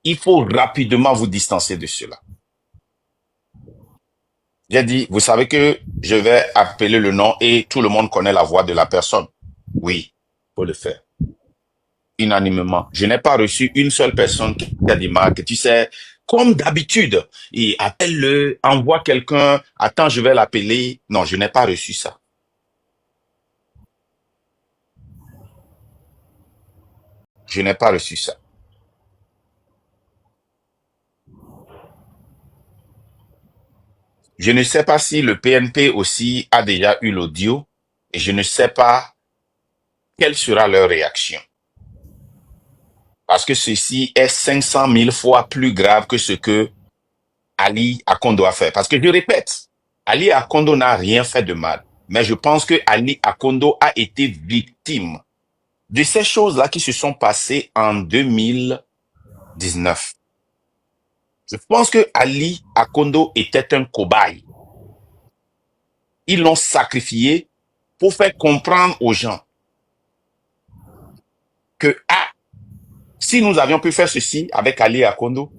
Speaker 1: il faut rapidement vous distancer de cela. J'ai dit, vous savez que je vais appeler le nom et tout le monde connaît la voix de la personne. Oui, faut le faire. Unanimement. Je n'ai pas reçu une seule personne qui a dit, Marc, tu sais, comme d'habitude, et appelle-le, envoie quelqu'un, attends, je vais l'appeler. Non, je n'ai pas reçu ça. Je n'ai pas reçu ça. Je ne sais pas si le PNP aussi a déjà eu l'audio et je ne sais pas quelle sera leur réaction. Parce que ceci est 500 000 fois plus grave que ce que Ali Akondo a fait. Parce que je répète, Ali Akondo n'a rien fait de mal. Mais je pense que Ali Akondo a été victime de ces choses-là qui se sont passées en 2019. Je pense que Ali Akondo était un cobaye. Ils l'ont sacrifié pour faire comprendre aux gens que, si nous avions pu faire ceci avec Ali Akondo,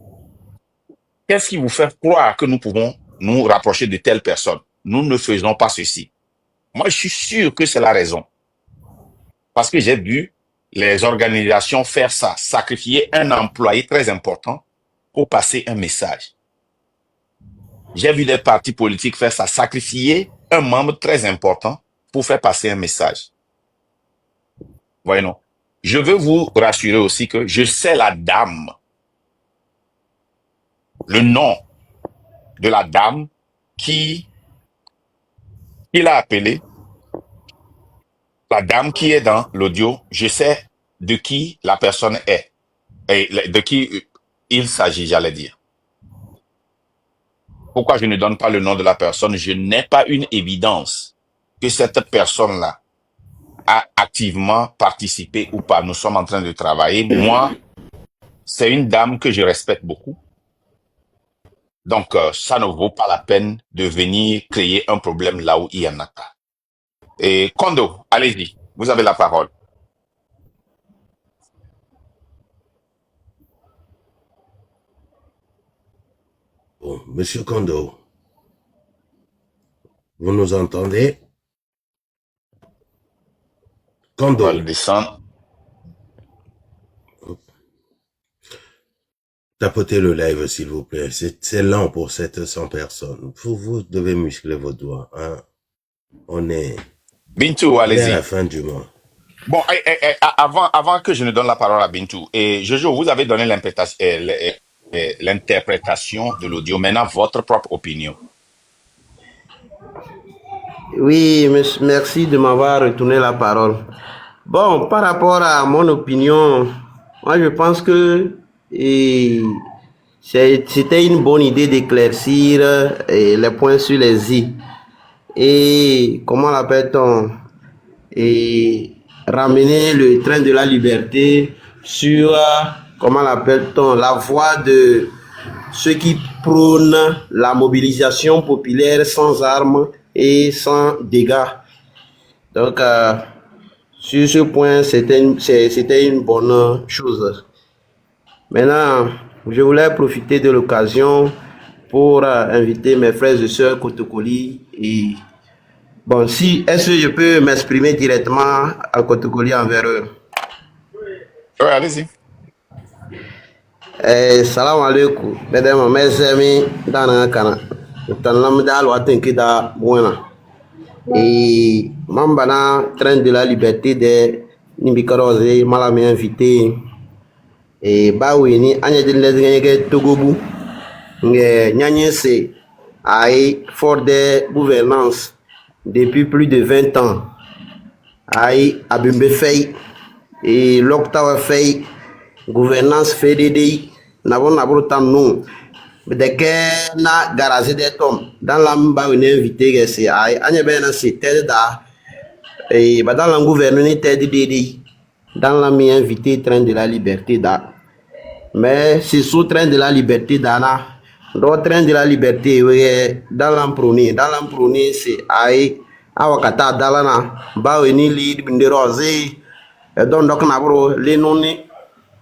Speaker 1: qu'est-ce qui vous fait croire que nous pouvons nous rapprocher de telle personne? Nous ne faisons pas ceci. Moi, je suis sûr que c'est la raison. Parce que j'ai vu les organisations faire ça, sacrifier un employé très important pour passer un message. J'ai vu les partis politiques faire ça, sacrifier un membre très important pour faire passer un message. Voyez, non. Je veux vous rassurer aussi que je sais la dame le nom de la dame qui l'a appelée, la dame qui est dans l'audio, je sais de qui la personne est et de qui il s'agit, j'allais dire. Pourquoi je ne donne pas le nom de la personne? Je n'ai pas une évidence que cette personne-là a activement participé ou pas. Nous sommes en train de travailler. Moi, c'est une dame que je respecte beaucoup. Donc, ça ne vaut pas la peine de venir créer un problème là où il y en a pas. Et Kondo, allez-y, vous avez la parole.
Speaker 2: Bon, Monsieur Kondo, vous nous entendez?
Speaker 1: On va le
Speaker 2: Kondo,
Speaker 1: descendre.
Speaker 2: tapotez le live s'il vous plaît. C'est lent pour 700 personnes. Vous devez muscler vos doigts. Hein? On est
Speaker 1: Bintou,
Speaker 2: à
Speaker 1: allez-y.
Speaker 2: la fin du mois.
Speaker 1: Bon, avant que je ne donne la parole à Bintou, et Jojo, vous avez donné l'interprétation de l'audio. Maintenant, votre propre opinion.
Speaker 5: Oui, merci de m'avoir retourné la parole. Bon, par rapport à mon opinion, moi je pense que c'était une bonne idée d'éclaircir les points sur les i. Et comment l'appelle-t-on? Et ramener le train de la liberté sur, comment l'appelle-t-on, la voie de ceux qui prônent la mobilisation populaire sans armes et sans dégâts. Donc, sur ce point, c'était une bonne chose. Maintenant, je voulais profiter de l'occasion pour inviter mes frères et sœurs Kotokoli. Et bon, est-ce que je peux m'exprimer directement à Kotokoli envers eux?
Speaker 1: Oui, allez-y.
Speaker 5: Salam alaikum, mesdames, mes amis, dans kana. Tanlam da alwatin kida buena. Et mambana train de la liberté de Nimbikarose, malami invité. Et baweni anya de lesgenge togobu. Nge nyanyese aïe fort de gouvernance depuis plus de 20 ans. Aïe abimbe fei et l'octave fei gouvernance FDDI nabro tam non de que na garage de tom dans la mba une invité que c'est aïe anya ben c'est tête da et dans la gouvernement tête DDI dans la mi invité train de la liberté da mais c'est sous train de la liberté d'Anna. Dans train de la liberté, dans l'emprunté c'est aïe, awakata dalana, baweni li de rosé, donc nabro, les noni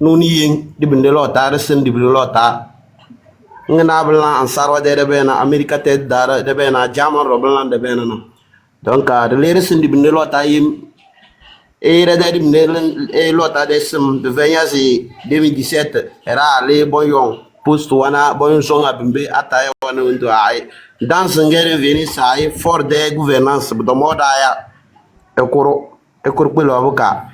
Speaker 5: ying, de bundelota, resen de bundelota. Ngenabla en sarwa de bena, America ted dara de bena, German roblan de bena. Donc, les resen de bundelota yim. Et l'autre de 2017 era les boyons post wana boyon son abimbe ataye wana unto ay dans ngere veni sai for de gouvernance do moda ya ekoro pelo avoka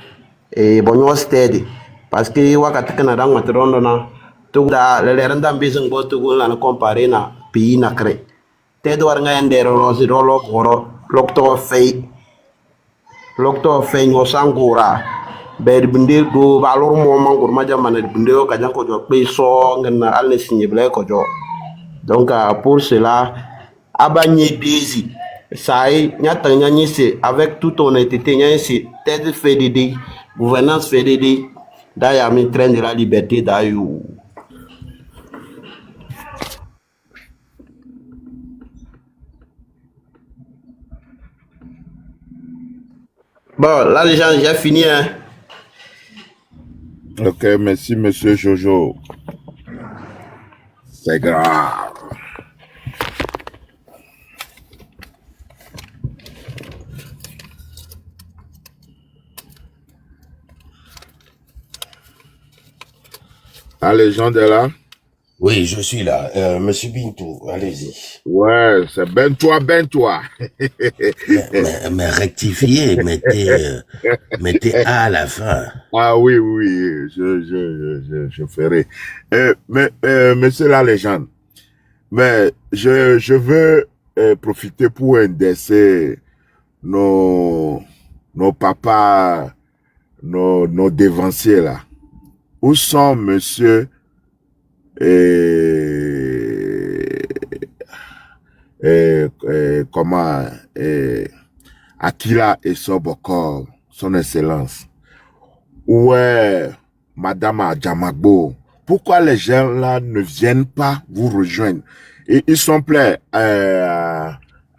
Speaker 5: e bonyo steady parce que wakati kana dans matrondo na to da le renda bizing bo to go na comparer na pays na cré te do war nga ndero rosi rolo goro lokto fei Lokto feño sangura ber binde do valor mo mangur maja maner binde o kajan ko jo pe so ngena alne signé ble ko jo donc pour cela abagné desi sai nyata nyani c'est avec toute honnêteté nyani c'est tête FDD gouvernance FDD da ya mi train de la liberté da you. Bon, là, les gens, j'ai fini. Hein.
Speaker 6: Ok, merci, monsieur Jojo. C'est grave. Ah, les gens de là?
Speaker 2: Oui, je suis là. Monsieur Bintou, allez-y.
Speaker 6: Ouais, c'est ben toi.
Speaker 2: mais rectifiez, mettez A à la fin.
Speaker 6: Ah oui, je ferai. Mais monsieur la légende, Mais je veux profiter pour indexer nos papas, nos dévanciers là. Où sont monsieur et, comment Akila et Sobokor, son excellence? Où est Madame Adjamagbo? Pourquoi les gens là ne viennent pas vous rejoindre? Et ils sont pleins à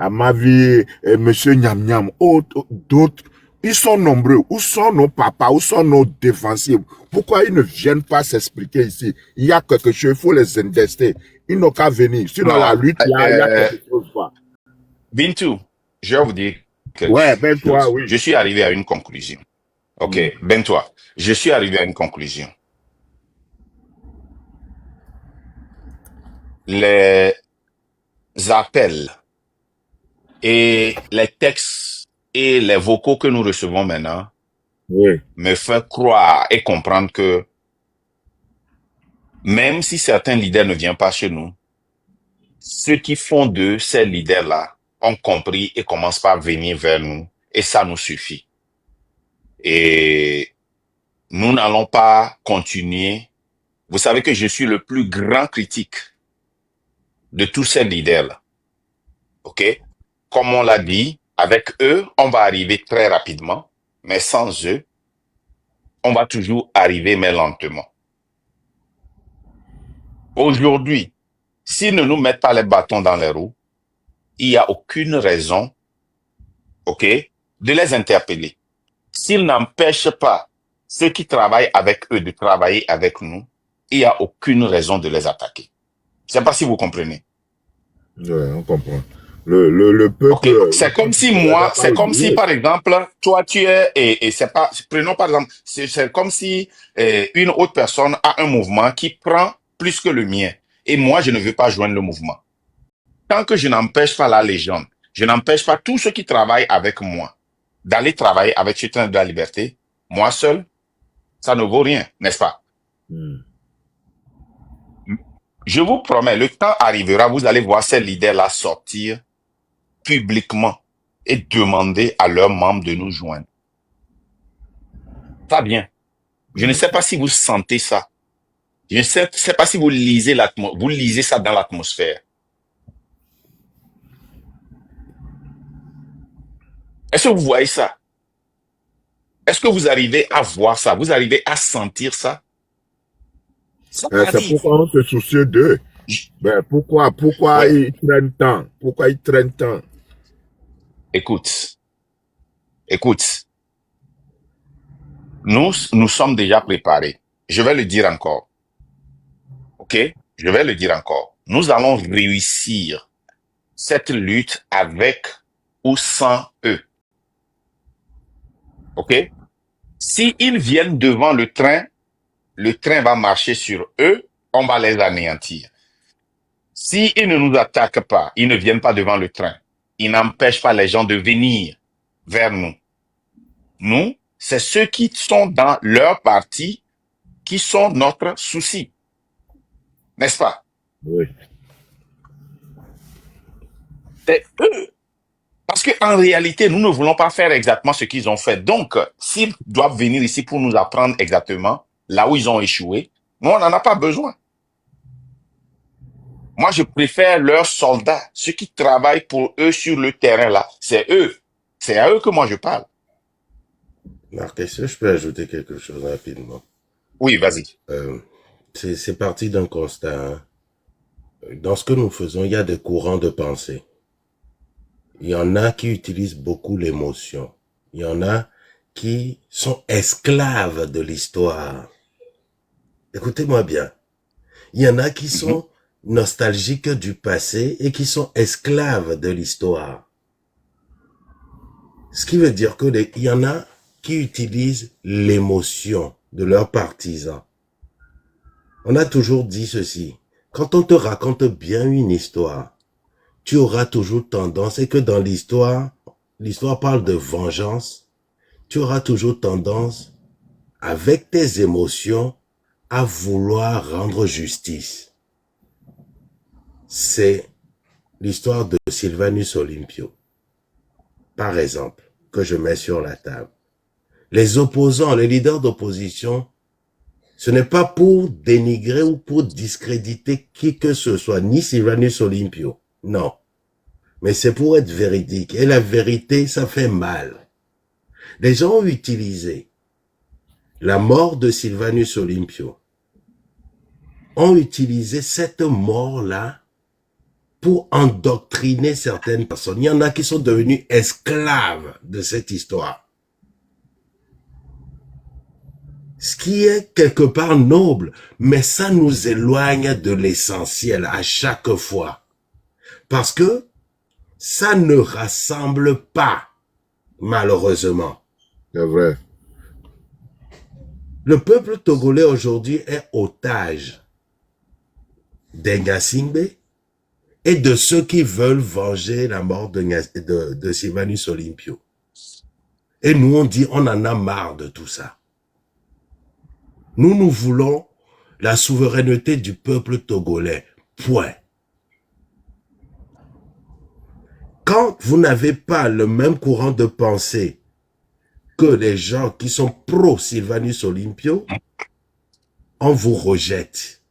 Speaker 6: ma vie, Monsieur Nyam Nyam, d'autres. Ils sont nombreux. Où sont nos papas? Où sont nos défensifs? Pourquoi ils ne viennent pas s'expliquer ici? Il y a quelque chose, il faut les indester. Ils n'ont qu'à venir. Sinon, la lutte, il y a quelque chose.
Speaker 1: Bintou, je vais vous dire quelque
Speaker 6: Ouais,
Speaker 1: chose.
Speaker 6: ben toi, oui.
Speaker 1: Je suis arrivé à une conclusion. Ok, ben toi, je suis arrivé à une conclusion. Les appels et les textes et les vocaux que nous recevons maintenant
Speaker 6: Oui.
Speaker 1: me font croire et comprendre que même si certains leaders ne viennent pas chez nous, ceux qui font de ces leaders-là ont compris et commencent par venir vers nous et ça nous suffit. Et nous n'allons pas continuer. Vous savez que je suis le plus grand critique de tous ces leaders-là. OK? Comme on l'a dit, avec eux, on va arriver très rapidement, mais sans eux, on va toujours arriver, mais lentement. Aujourd'hui, s'ils ne nous mettent pas les bâtons dans les roues, il n'y a aucune raison, OK, de les interpeller. S'ils n'empêchent pas ceux qui travaillent avec eux de travailler avec nous, il n'y a aucune raison de les attaquer. Je ne sais pas si vous comprenez.
Speaker 6: Ouais, on comprend. Le peuple.
Speaker 1: Okay. C'est comme si moi, c'est comme si par exemple, toi tu es, et c'est pas, prenons par exemple, c'est comme si une autre personne a un mouvement qui prend plus que le mien. Et moi, je ne veux pas joindre le mouvement. Tant que je n'empêche pas la légende, je n'empêche pas tous ceux qui travaillent avec moi d'aller travailler avec ce train de la liberté, moi seul, ça ne vaut rien, n'est-ce pas? Je vous promets, le temps arrivera, vous allez voir ces leaders-là sortir publiquement et demander à leurs membres de nous joindre. Ça vient. Je ne sais pas si vous sentez ça. Je ne sais pas si vous lisez ça dans l'atmosphère. Est-ce que vous voyez ça? Est-ce que vous arrivez à voir ça? Vous arrivez à sentir ça?
Speaker 6: C'est pourquoi on se soucie d'eux. Ben, pourquoi ouais. Ils traînent tant? Pourquoi ils traînent tant?
Speaker 1: Écoute. Nous sommes déjà préparés. Je vais le dire encore. OK? Je vais le dire encore. Nous allons réussir cette lutte avec ou sans eux. OK? Si ils viennent devant le train va marcher sur eux, on va les anéantir. Si ils ne nous attaquent pas, ils ne viennent pas devant le train, ils n'empêchent pas les gens de venir vers nous. Nous, c'est ceux qui sont dans leur parti qui sont notre souci. N'est-ce pas?
Speaker 6: Oui.
Speaker 1: C'est eux. Parce qu'en réalité, nous ne voulons pas faire exactement ce qu'ils ont fait. Donc, s'ils doivent venir ici pour nous apprendre exactement là où ils ont échoué, nous, on n'en a pas besoin. Moi, je préfère leurs soldats, ceux qui travaillent pour eux sur le terrain là. C'est eux. C'est à eux que moi je parle.
Speaker 2: Marc, est-ce que je peux ajouter quelque chose rapidement?
Speaker 1: Oui, vas-y.
Speaker 2: C'est parti d'un constat. Hein. Dans ce que nous faisons, il y a des courants de pensée. Il y en a qui utilisent beaucoup l'émotion. Il y en a qui sont esclaves de l'histoire. Écoutez-moi bien. Il y en a qui sont nostalgiques du passé et qui sont esclaves de l'histoire. Ce qui veut dire que il y en a qui utilisent l'émotion de leurs partisans. On a toujours dit ceci. Quand on te raconte bien une histoire, tu auras toujours tendance, et que dans l'histoire parle de vengeance, tu auras toujours tendance, avec tes émotions, à vouloir rendre justice. c'est l'histoire de Sylvanus Olympio, par exemple, que je mets sur la table. Les opposants, les leaders d'opposition, ce n'est pas pour dénigrer ou pour discréditer qui que ce soit, ni Sylvanus Olympio, non. Mais c'est pour être véridique. Et la vérité, ça fait mal. Les gens ont utilisé la mort de Sylvanus Olympio, ont utilisé cette mort-là pour endoctriner certaines personnes. Il y en a qui sont devenus esclaves de cette histoire. Ce qui est quelque part noble, mais ça nous éloigne de l'essentiel à chaque fois. Parce que ça ne rassemble pas, malheureusement.
Speaker 6: C'est vrai.
Speaker 2: Le peuple togolais aujourd'hui est otage d'Engasingbe et de ceux qui veulent venger la mort de Sylvanus Olympio. Et nous, on dit, on en a marre de tout ça. Nous voulons la souveraineté du peuple togolais. Point. Quand vous n'avez pas le même courant de pensée que les gens qui sont pro-Sylvanus Olympio, on vous rejette.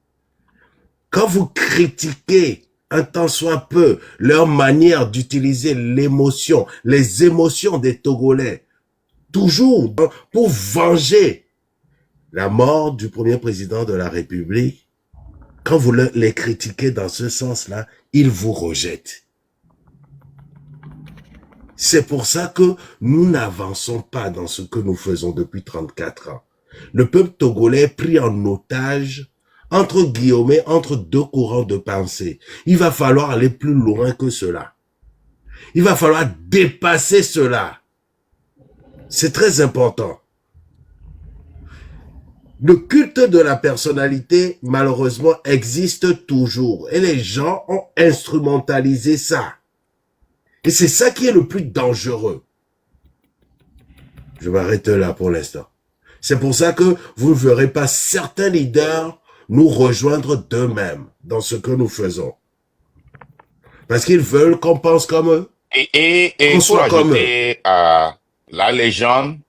Speaker 2: Quand vous critiquez un tant soit peu leur manière d'utiliser l'émotion, les émotions des Togolais, toujours pour venger la mort du premier président de la République, quand vous les critiquez dans ce sens-là, ils vous rejettent. C'est pour ça que nous n'avançons pas dans ce que nous faisons depuis 34 ans. Le peuple togolais est pris en otage entre guillemets, entre deux courants de pensée. Il va falloir aller plus loin que cela. Il va falloir dépasser cela. C'est très important. Le culte de la personnalité, malheureusement, existe toujours. Et les gens ont instrumentalisé ça. Et c'est ça qui est le plus dangereux. Je m'arrête là pour l'instant. C'est pour ça que vous ne verrez pas certains leaders nous rejoindre d'eux-mêmes dans ce que nous faisons. Parce qu'ils veulent qu'on pense comme eux.
Speaker 1: Et
Speaker 2: qu'on
Speaker 1: pour
Speaker 2: soit comme eux.
Speaker 1: ajouter à la légende,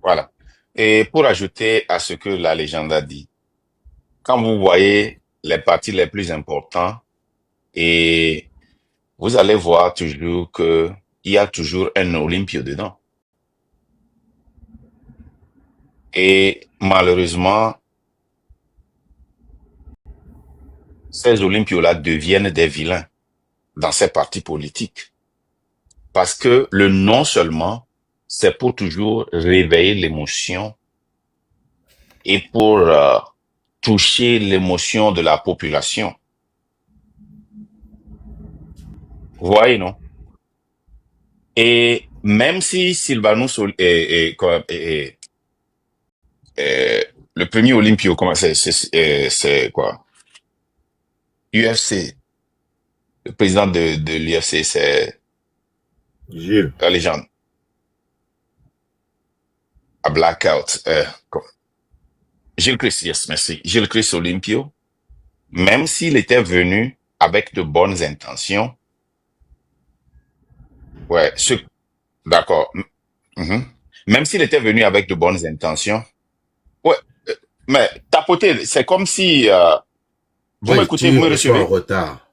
Speaker 1: voilà. Et pour ajouter à ce que la légende a dit, quand vous voyez les partis les plus importants, et vous allez voir toujours que il y a toujours un Olympio dedans. Et malheureusement, ces Olympios-là deviennent des vilains dans ces partis politiques. Parce que le non seulement, c'est pour toujours réveiller l'émotion et pour toucher l'émotion de la population. Vous voyez, non? Et même si Sylvanus le premier Olympio, comment c'est quoi? UFC. Le président de l'UFC, c'est
Speaker 6: Gilles.
Speaker 1: la légende. À Blackout. Gilles Christ, yes, merci. Gilles Christ Olympio, même s'il était venu avec de bonnes intentions, ouais, d'accord. Mhm. Même s'il était venu avec de bonnes intentions, ouais, mais tapoter, c'est comme si vous
Speaker 2: Oui,
Speaker 1: m'écoutez,
Speaker 2: tu
Speaker 1: vous me
Speaker 2: reçois en
Speaker 1: recevez?
Speaker 2: retard.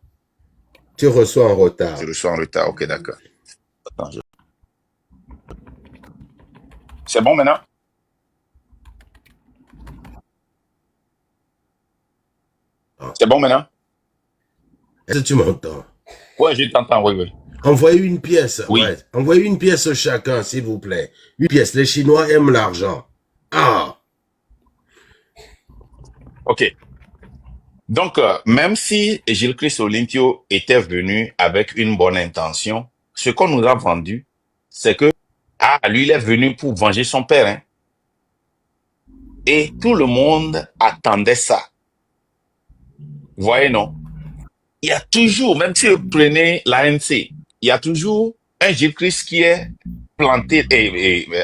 Speaker 2: Tu reçois en retard.
Speaker 1: Je reçois en retard, ok, d'accord. Attends, c'est bon maintenant? C'est bon maintenant?
Speaker 2: Est-ce que tu m'entends?
Speaker 1: Ouais, je t'entends, oui, oui.
Speaker 2: Envoyez une pièce.
Speaker 1: Oui.
Speaker 2: Ouais. Envoyez une pièce chacun, s'il vous plaît. Une pièce. Les Chinois aiment l'argent. Ah.
Speaker 1: Ok. Donc, même si Gilles Christ Olympio était venu avec une bonne intention, ce qu'on nous a vendu, c'est que, lui, il est venu pour venger son père. Hein. Et tout le monde attendait ça. Vous voyez, non? Il y a toujours, même si vous prenez l'ANC, il y a toujours un Gilles Christ qui est planté,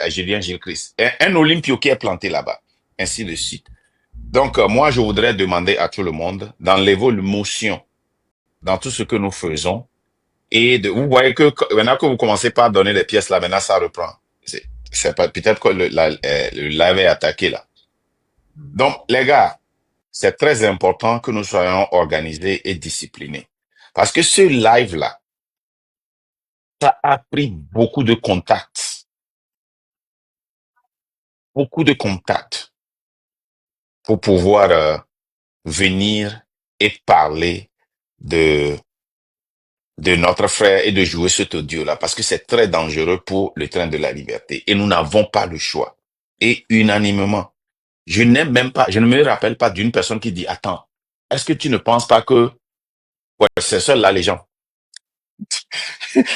Speaker 1: Julien Gilles Christ, un Olympio qui est planté là-bas, ainsi de suite. Donc, moi, je voudrais demander à tout le monde d'enlever l'émotion dans tout ce que nous faisons. Et vous voyez que maintenant que vous commencez par donner les pièces là, maintenant ça reprend. C'est pas, peut-être que le live est attaqué là. Donc, les gars, c'est très important que nous soyons organisés et disciplinés. Parce que ce live là, ça a pris beaucoup de contacts. Beaucoup de contacts pour pouvoir venir et parler de notre frère et de jouer cet audio-là, parce que c'est très dangereux pour le train de la liberté. Et nous n'avons pas le choix. Et unanimement, je n'aime même pas, je ne me rappelle pas d'une personne qui dit, attends, est-ce que tu ne penses pas que, ouais, c'est celle-là les gens.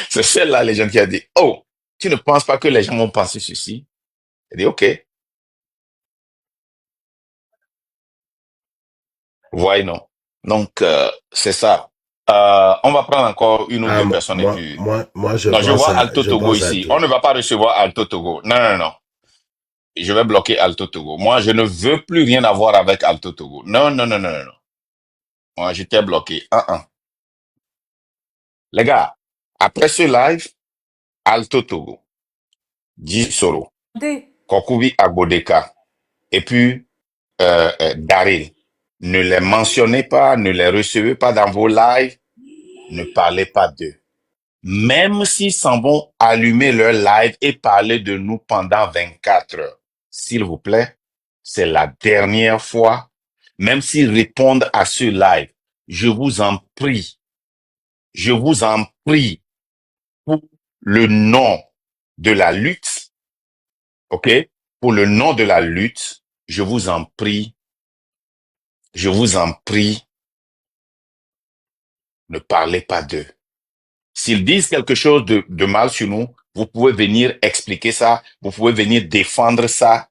Speaker 1: C'est celle-là les gens qui a dit, oh, tu ne penses pas que les gens vont penser ceci? Elle dit, ok, voyez non. Donc, c'est ça. On va prendre encore une ou deux personnes et puis...
Speaker 2: moi, je
Speaker 1: Non, je
Speaker 2: pense
Speaker 1: vois
Speaker 2: à,
Speaker 1: Alto
Speaker 2: je
Speaker 1: Togo
Speaker 2: pense à
Speaker 1: ici.
Speaker 2: tout.
Speaker 1: On ne va pas recevoir Alto Togo. Non, non, non. Je vais bloquer Alto Togo. Moi, je ne veux plus rien avoir avec Alto Togo. Non, non, non, non, non. Moi, j'étais bloqué. Les gars, après ce live, Alto Togo, Soro, Kokubi Agbodeka, et puis Daryl. Ne les mentionnez pas, ne les recevez pas dans vos lives, ne parlez pas d'eux. Même s'ils s'en vont allumer leur live et parler de nous pendant 24 heures, s'il vous plaît, c'est la dernière fois. Même s'ils répondent à ce live, je vous en prie, pour le nom de la lutte, ok? Pour le nom de la lutte, je vous en prie, ne parlez pas d'eux. S'ils disent quelque chose de mal sur nous, vous pouvez venir expliquer ça, vous pouvez venir défendre ça,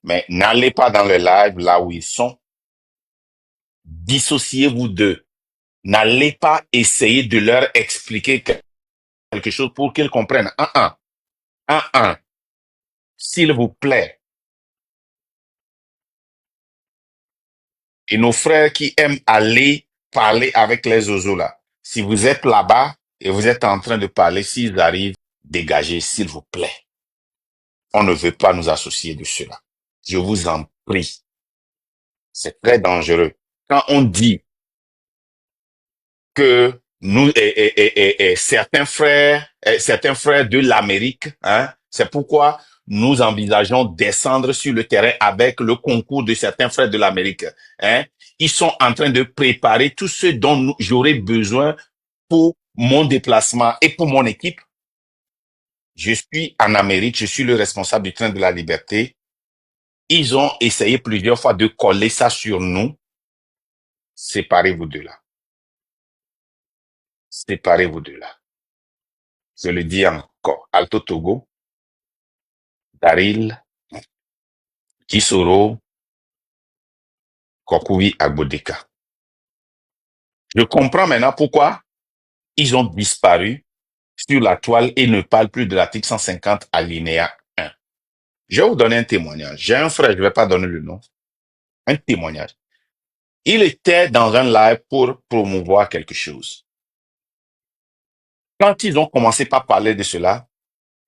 Speaker 1: mais n'allez pas dans le live là où ils sont. Dissociez-vous d'eux. N'allez pas essayer de leur expliquer quelque chose pour qu'ils comprennent. S'il vous plaît. Et nos frères qui aiment aller parler avec les oiseaux là, si vous êtes là-bas et vous êtes en train de parler, s'ils arrivent, dégagez, s'il vous plaît. On ne veut pas nous associer de cela. Je vous en prie. C'est très dangereux. Quand on dit que nous et certains frères de l'Amérique, hein, c'est pourquoi nous envisageons descendre sur le terrain avec le concours de certains frères de l'Amérique. Hein. Ils sont en train de préparer tout ce dont j'aurai besoin pour mon déplacement et pour mon équipe. Je suis en Amérique, je suis le responsable du train de la liberté. Ils ont essayé plusieurs fois de coller ça sur nous. Séparez-vous de là. Séparez-vous de là. Je le dis encore. Alto Togo, Daryl, Kisoro, Kokubi Agbodeka. Je comprends maintenant pourquoi ils ont disparu sur la toile et ne parlent plus de l'article 150 alinéa 1. Je vais vous donner un témoignage. J'ai un frère, je ne vais pas donner le nom. Un témoignage. Il était dans un live pour promouvoir quelque chose. Quand ils ont commencé par parler de cela,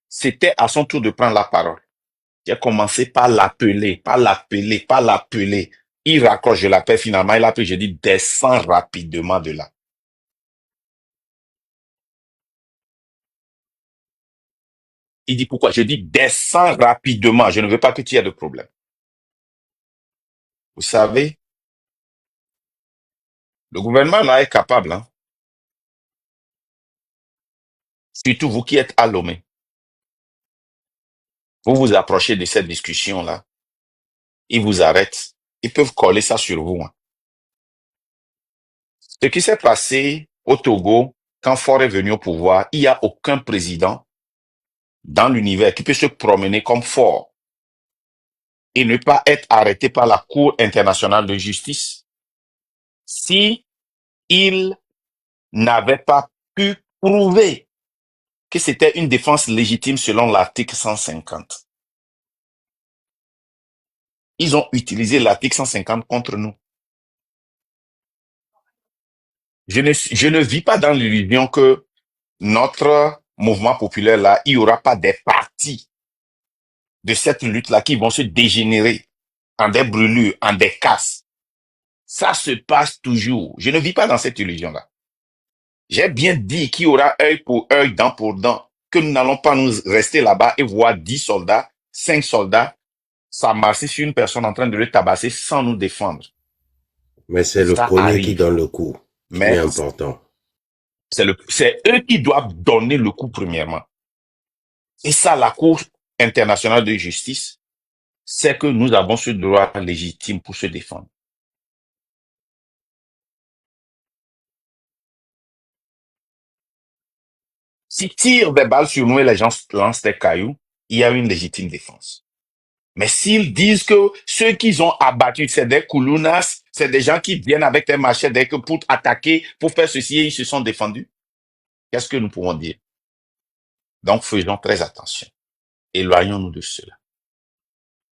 Speaker 1: c'était à son tour de prendre la parole. J'ai commencé par l'appeler. Il raccroche, je l'appelle finalement, il a pris, je dis, descends rapidement de là. Il dit, pourquoi? Je dis, descends rapidement, je ne veux pas que tu aies de problème. Vous savez, le gouvernement là est capable, hein. Surtout vous qui êtes à Lomé. Vous vous approchez de cette discussion-là, ils vous arrêtent, ils peuvent coller ça sur vous. Hein. Ce qui s'est passé au Togo, quand Faure est venu au pouvoir, il n'y a aucun président dans l'univers qui peut se promener comme Faure et ne pas être arrêté par la Cour internationale de justice si il n'avait pas pu prouver que c'était une défense légitime selon l'article 150. Ils ont utilisé l'article 150 contre nous. Je ne vis pas dans l'illusion que notre mouvement populaire là, il y aura pas des partis de cette lutte là qui vont se dégénérer en des brûlures, en des casses. Ça se passe toujours. Je ne vis pas dans cette illusion là. J'ai bien dit qu'il y aura œil pour œil, dent pour dent, que nous n'allons pas nous rester là-bas et voir 10 soldats, 5 soldats s'amasser sur une personne en train de le tabasser sans nous défendre.
Speaker 2: Mais c'est le
Speaker 1: Ça
Speaker 2: premier
Speaker 1: arrive.
Speaker 2: qui donne le coup, qui est
Speaker 1: Mais
Speaker 2: important.
Speaker 1: c'est eux qui doivent donner le coup premièrement. Et ça, la Cour internationale de justice, c'est que nous avons ce droit légitime pour se défendre. S'ils tirent des balles sur nous et les gens lancent des cailloux, il y a une légitime défense. Mais s'ils disent que ceux qu'ils ont abattus, c'est des koulounas, c'est des gens qui viennent avec des machettes pour attaquer, pour faire ceci et ils se sont défendus, qu'est-ce que nous pouvons dire? Donc faisons très attention. Éloignons-nous de cela.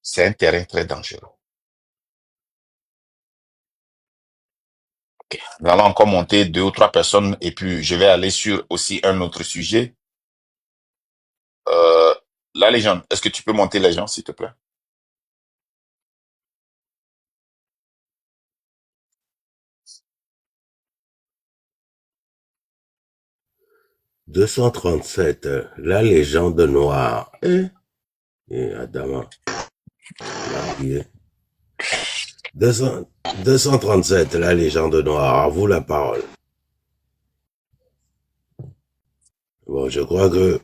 Speaker 1: C'est un terrain très dangereux. Ok. Nous allons encore monter 2 ou 3 personnes et puis je vais aller sur aussi un autre sujet. La légende. Est-ce que tu peux monter les gens, s'il te plaît?
Speaker 2: « 237, la légende noire. » Adama. Là, il est. 237, la légende noire. À vous la parole. Bon, je crois que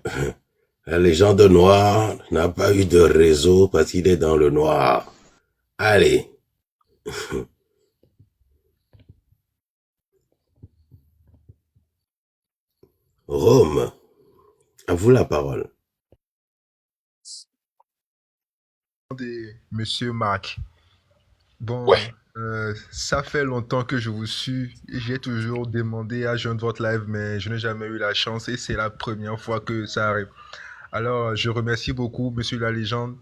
Speaker 2: la légende noire n'a pas eu de réseau parce qu'il est dans le noir. Allez. Rome, à vous la parole.
Speaker 7: Monsieur Marc. Bon,
Speaker 1: Ouais.
Speaker 7: ça fait longtemps que je vous suis et j'ai toujours demandé à joindre votre live, mais je n'ai jamais eu la chance et c'est la première fois que ça arrive. Alors, je remercie beaucoup Monsieur la Légende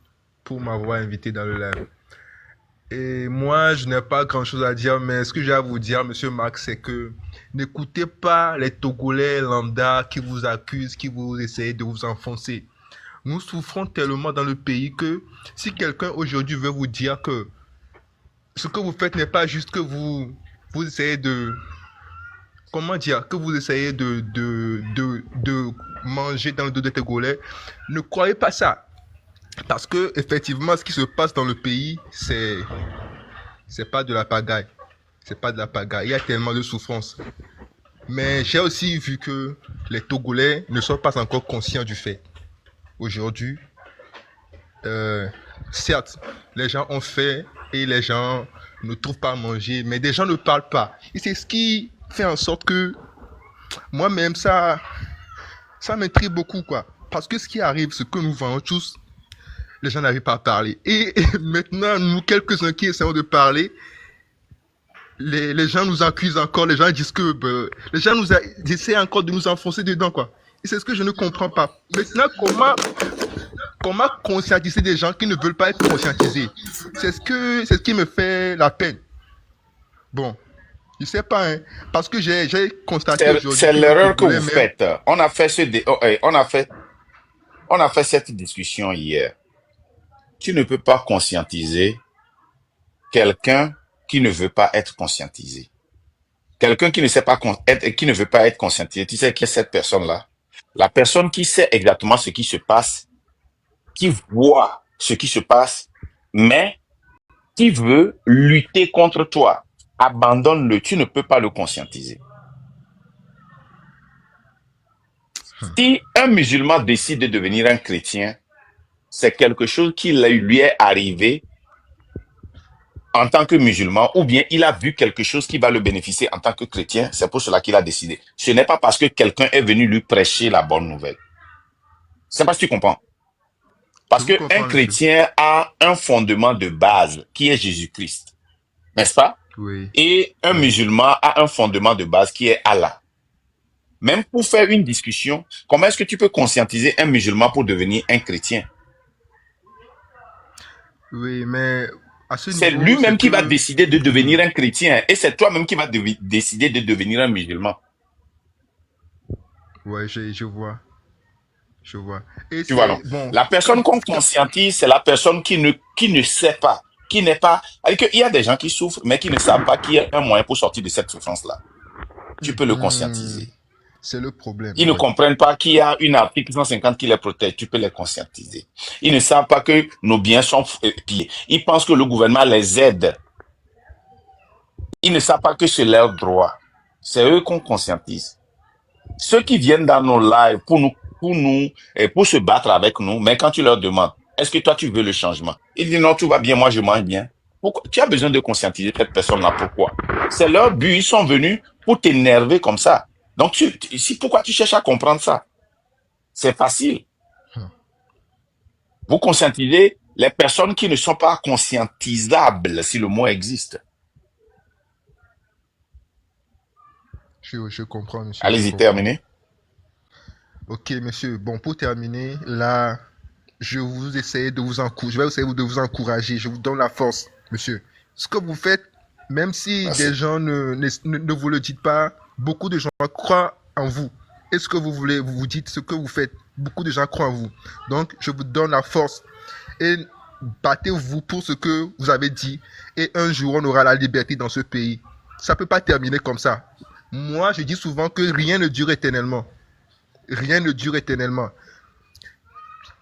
Speaker 7: pour m'avoir invité dans le live. Et moi, je n'ai pas grand-chose à dire, mais ce que j'ai à vous dire, Monsieur Marc, c'est que n'écoutez pas les Togolais lambda qui vous accusent, qui vous essayent de vous enfoncer. Nous souffrons tellement dans le pays que si quelqu'un aujourd'hui veut vous dire que ce que vous faites n'est pas juste que vous essayez de... Comment dire? Que vous essayez de manger dans le dos des Togolais, ne croyez pas ça. Parce que effectivement, ce qui se passe dans le pays, c'est pas de la pagaille. C'est pas de la pagaille. Il y a tellement de souffrance. Mais j'ai aussi vu que les Togolais ne sont pas encore conscients du fait. Aujourd'hui, certes, les gens ont faim et les gens ne trouvent pas à manger, mais des gens ne parlent pas. Et c'est ce qui fait en sorte que moi-même, ça m'intrigue beaucoup, quoi. Parce que ce qui arrive, ce que nous voyons tous, les gens n'arrivent pas à parler. Et maintenant, nous, quelques-uns qui essayons de parler, les gens nous accusent encore, les gens disent que... les gens essaient encore de nous enfoncer dedans, quoi. Et c'est ce que je ne comprends pas. Maintenant, comment conscientiser des gens qui ne veulent pas être conscientisés? C'est ce qui me fait la peine. Bon, je sais pas, hein, parce que j'ai constaté aujourd'hui...
Speaker 1: C'est l'erreur que vous faites. On a fait cette discussion hier. Tu ne peux pas conscientiser quelqu'un qui ne veut pas être conscientisé. Quelqu'un qui ne sait pas qui ne veut pas être conscientisé. Tu sais qui est cette personne-là? La personne qui sait exactement ce qui se passe, qui voit ce qui se passe, mais qui veut lutter contre toi. Abandonne-le, tu ne peux pas le conscientiser. Si un musulman décide de devenir un chrétien, c'est quelque chose qui lui est arrivé en tant que musulman, ou bien il a vu quelque chose qui va le bénéficier en tant que chrétien, c'est pour cela qu'il a décidé. Ce n'est pas parce que quelqu'un est venu lui prêcher la bonne nouvelle. C'est parce que tu comprends. Parce qu'un chrétien a un fondement de base qui est Jésus-Christ. N'est-ce pas?
Speaker 7: Oui.
Speaker 1: Et un musulman a un fondement de base qui est Allah. Même pour faire une discussion, comment est-ce que tu peux conscientiser un musulman pour devenir un chrétien?
Speaker 7: Oui, mais à ce
Speaker 1: C'est
Speaker 7: niveau,
Speaker 1: lui-même
Speaker 7: c'est
Speaker 1: qui va
Speaker 7: que...
Speaker 1: décider de devenir un chrétien et c'est toi-même qui va décider de devenir un musulman.
Speaker 7: Ouais, je vois. Je vois. Et
Speaker 1: Tu vois, non?
Speaker 7: c'est... Bon,
Speaker 1: La personne qu'on conscientise, c'est la personne qui ne sait pas, qui n'est pas... C'est-à-dire qu'il y a des gens qui souffrent, mais qui ne savent pas qu'il y a un moyen pour sortir de cette souffrance-là. Tu peux le conscientiser.
Speaker 7: c'est le problème.
Speaker 1: Ils ne
Speaker 7: Ouais.
Speaker 1: comprennent pas qu'il y a une article 150 qui les protège. Tu peux les conscientiser. Ils ne savent pas que nos biens sont pillés. Ils pensent que le gouvernement les aide. Ils ne savent pas que c'est leur droit. C'est eux qu'on conscientise. Ceux qui viennent dans nos lives pour se battre avec nous, mais quand tu leur demandes, est-ce que toi tu veux le changement? Ils disent non, tout va bien, moi je mange bien. Pourquoi? Tu as besoin de conscientiser cette personne-là. Pourquoi? C'est leur but. Ils sont venus pour t'énerver comme ça. Donc, pourquoi tu cherches à comprendre ça? C'est facile. Vous conscientisez les personnes qui ne sont pas conscientisables, si le mot existe.
Speaker 7: Je comprends, monsieur.
Speaker 1: Allez-y, terminez.
Speaker 7: Ok, monsieur. Bon, pour terminer, là, je vais essayer de vous encourager. Je vous donne la force, monsieur. Ce que vous faites, même si
Speaker 1: Merci.
Speaker 7: des gens ne vous le disent pas, beaucoup de gens croient en vous. Et ce que vous voulez, vous vous dites ce que vous faites. Beaucoup de gens croient en vous. Donc, je vous donne la force. Et battez-vous pour ce que vous avez dit. Et un jour, on aura la liberté dans ce pays. Ça ne peut pas terminer comme ça. Moi, je dis souvent que rien ne dure éternellement. Rien ne dure éternellement.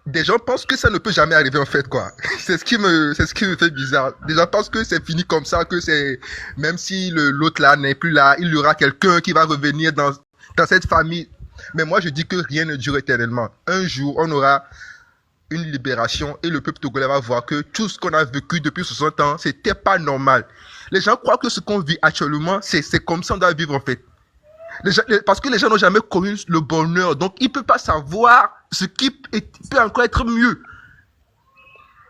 Speaker 7: Des gens pensent que ça ne peut jamais arriver en fait, quoi. C'est ce qui me fait bizarre. Des gens pensent que c'est fini comme ça, que c'est, même si l'autre là n'est plus là, il y aura quelqu'un qui va revenir dans cette famille. Mais moi, je dis que rien ne dure éternellement. Un jour, on aura une libération et le peuple togolais va voir que tout ce qu'on a vécu depuis 60 ans, c'était pas normal. Les gens croient que ce qu'on vit actuellement, c'est comme ça on doit vivre en fait. Parce que les gens n'ont jamais connu le bonheur, donc ils ne peuvent pas savoir ce qui peut encore être mieux.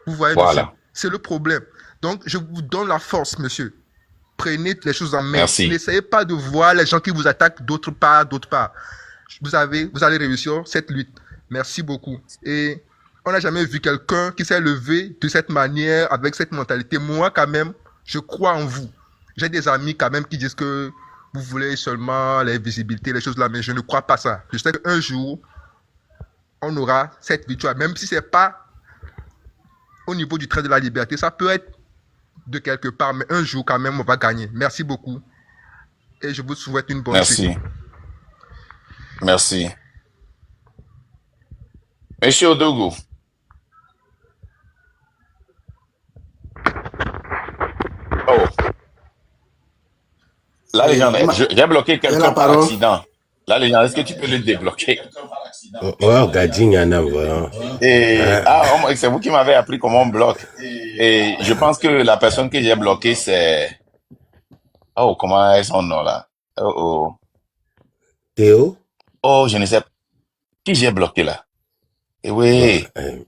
Speaker 7: Vous voyez,
Speaker 1: Voilà.
Speaker 7: monsieur, c'est le problème. Donc, je vous donne la force, monsieur. Prenez les choses en main.
Speaker 1: Merci.
Speaker 7: N'essayez pas de voir les gens qui vous attaquent d'autre part. Vous allez réussir cette lutte. Merci beaucoup. Et on n'a jamais vu quelqu'un qui s'est levé de cette manière, avec cette mentalité. Moi, quand même, je crois en vous. J'ai des amis quand même qui disent que vous voulez seulement les visibilités, les choses là, mais je ne crois pas ça. Je sais qu'un jour, on aura cette victoire, même si ce n'est pas au niveau du train de la liberté, ça peut être de quelque part, mais un jour quand même, on va gagner. Merci beaucoup. Et je vous souhaite une bonne
Speaker 1: Merci.
Speaker 7: suite.
Speaker 1: Merci. Monsieur Odogo. Oh. Là, les gens, j'ai bloqué quelqu'un par accident. Là, les gens, est-ce que tu peux le débloquer?
Speaker 2: Ouais, Gadjinyana, voilà.
Speaker 1: Et, c'est vous qui m'avez appris comment on bloque. Et je pense que la personne que j'ai bloquée, c'est... Oh, comment est son nom, là? Oh.
Speaker 2: Théo?
Speaker 1: Oh, je ne sais pas. Qui j'ai bloqué, là? Et oui.
Speaker 2: Ouais,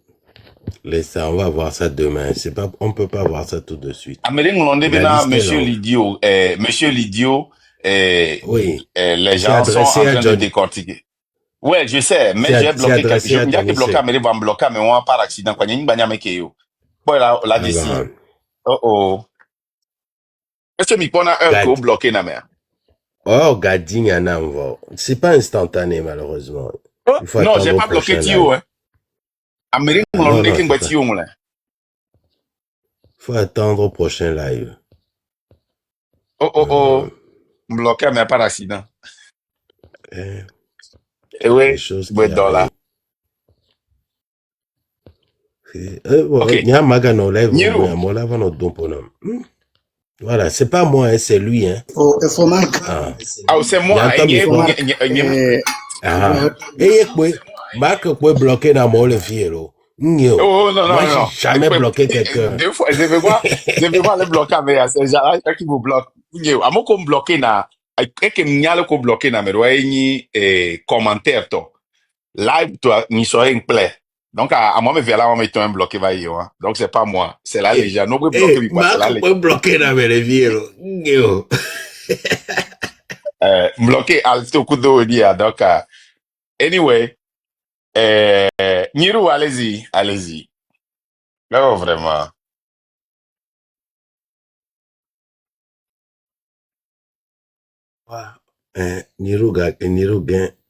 Speaker 2: laisse ça, on va voir ça demain. On peut pas voir ça tout de suite.
Speaker 1: Amérique Londé, Monsieur Lidio,
Speaker 2: oui.
Speaker 1: Les gens sont en train de décortiquer. Ouais, je sais, mais j'ai bloqué quelqu'un. Je me dis que bloquer Amérique va me bloquer, mais on par accident. Quoi, il y a une bannière mais qui est la d'ici. Oh. Est-ce que Mikon a un coup bloqué na mer?
Speaker 2: Oh, Gadjinyana, c'est pas instantané, malheureusement.
Speaker 1: Non, j'ai pas bloqué Tio, hein. Amérique Londé qui est Tio, là.
Speaker 2: Faut attendre au prochain live.
Speaker 1: Oh. Bloqué, mais par accident. Et oui, ouais, dollar.
Speaker 2: Voilà, c'est pas moi, hein, c'est lui, hein.
Speaker 1: C'est moi.
Speaker 2: Bloqué dans mon le fiero.
Speaker 1: Oh non.
Speaker 2: Moi, j'ai jamais bloqué quelqu'un.
Speaker 1: Deux fois, je vais voir le bloquer, mais c'est gens qui vous bloquent. À moi, comme bloqué na, et que m'yale ko bloqué na, mais ouais, ni commentaire to. Live toi, ni soirée une plaît. Donc à moi me verra on met un bloqué va y hein. Donc c'est pas moi, c'est là les gens. Non bloqué quoi, c'est là les.
Speaker 2: Bloqué na mais le fiero.
Speaker 1: Bloqué Alto Kudo dia. Donc, anyway, Niro, allez-y, allez-y. Non, vraiment.
Speaker 2: Niro gain.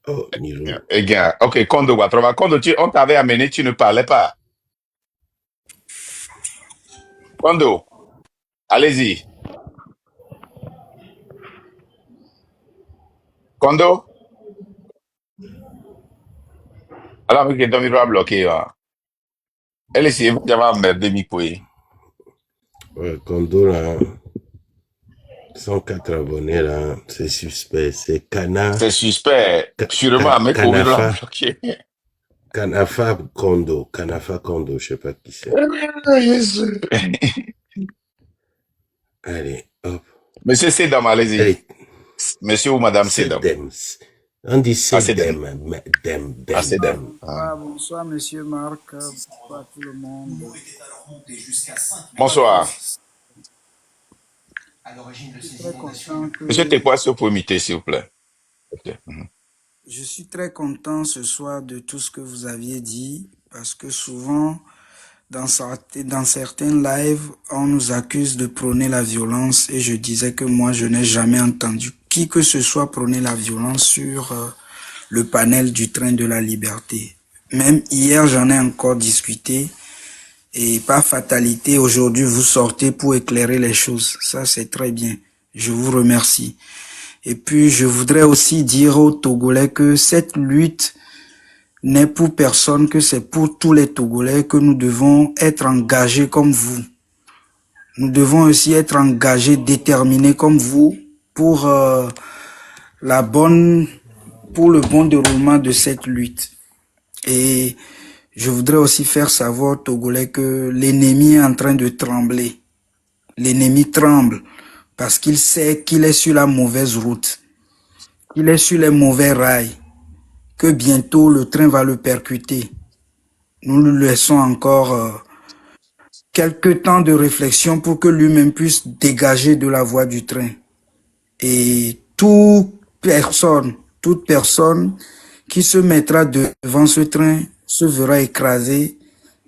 Speaker 2: Oh, Niro.
Speaker 1: Eh bien, ok, Kondo, Guatrova. Kondo, on t'avait amené, tu ne parlais pas. Kondo, allez-y. Kondo? Alors, ok, donc il va bloquer. Elle est vraiment demi-pouille.
Speaker 2: Ouais, Kondo, là, 104 abonnés, là, c'est suspect. C'est
Speaker 1: C'est suspect. Sûrement, mais qu'on va bloquer.
Speaker 2: Kanafa Kondo, je sais pas qui c'est. Allez, hop.
Speaker 1: Monsieur Sedam, allez-y.
Speaker 2: Allez.
Speaker 1: Monsieur ou madame Sedam.
Speaker 2: On dit
Speaker 1: Sedem.
Speaker 4: Bonsoir, monsieur Marc. Bonsoir à tout le monde.
Speaker 1: Bonsoir.
Speaker 4: Je suis très content
Speaker 1: Monsieur Tekwa, si vous pouvez m'imiter, s'il vous plaît. Okay.
Speaker 4: Je suis très content ce soir de tout ce que vous aviez dit, parce que souvent, dans certains lives, on nous accuse de prôner la violence, et je disais que moi, je n'ai jamais entendu qui que ce soit prôner la violence sur le panel du train de la liberté. Même hier, j'en ai encore discuté, et par fatalité, aujourd'hui, vous sortez pour éclairer les choses. Ça, c'est très bien. Je vous remercie. Et puis, je voudrais aussi dire aux Togolais que cette lutte n'est pour personne, que c'est pour tous les Togolais, que nous devons être engagés comme vous. Nous devons aussi être engagés, déterminés comme vous pour le bon déroulement de cette lutte. Et je voudrais aussi faire savoir aux Togolais que l'ennemi est en train de trembler. L'ennemi tremble parce qu'il sait qu'il est sur la mauvaise route. Il est sur les mauvais rails, que bientôt le train va le percuter. Nous lui laissons encore quelques temps de réflexion pour que lui-même puisse dégager de la voie du train. Et toute personne qui se mettra devant ce train se verra écrasée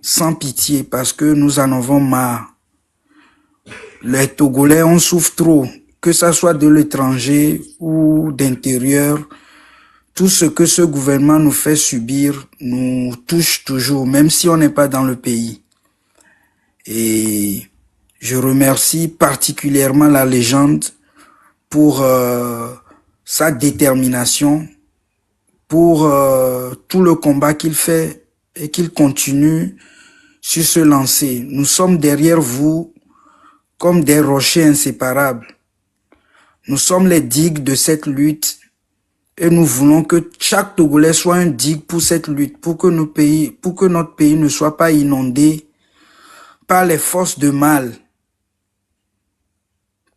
Speaker 4: sans pitié parce que nous en avons marre. Les Togolais, on souffre trop, que ça soit de l'étranger ou d'intérieur. Tout ce que ce gouvernement nous fait subir nous touche toujours, même si on n'est pas dans le pays. Et je remercie particulièrement la légende pour sa détermination, pour tout le combat qu'il fait et qu'il continue sur ce lancer. Nous sommes derrière vous comme des rochers inséparables. Nous sommes les digues de cette lutte. Et nous voulons que chaque Togolais soit un digue pour cette lutte, pour que notre pays ne soit pas inondé par les forces de mal,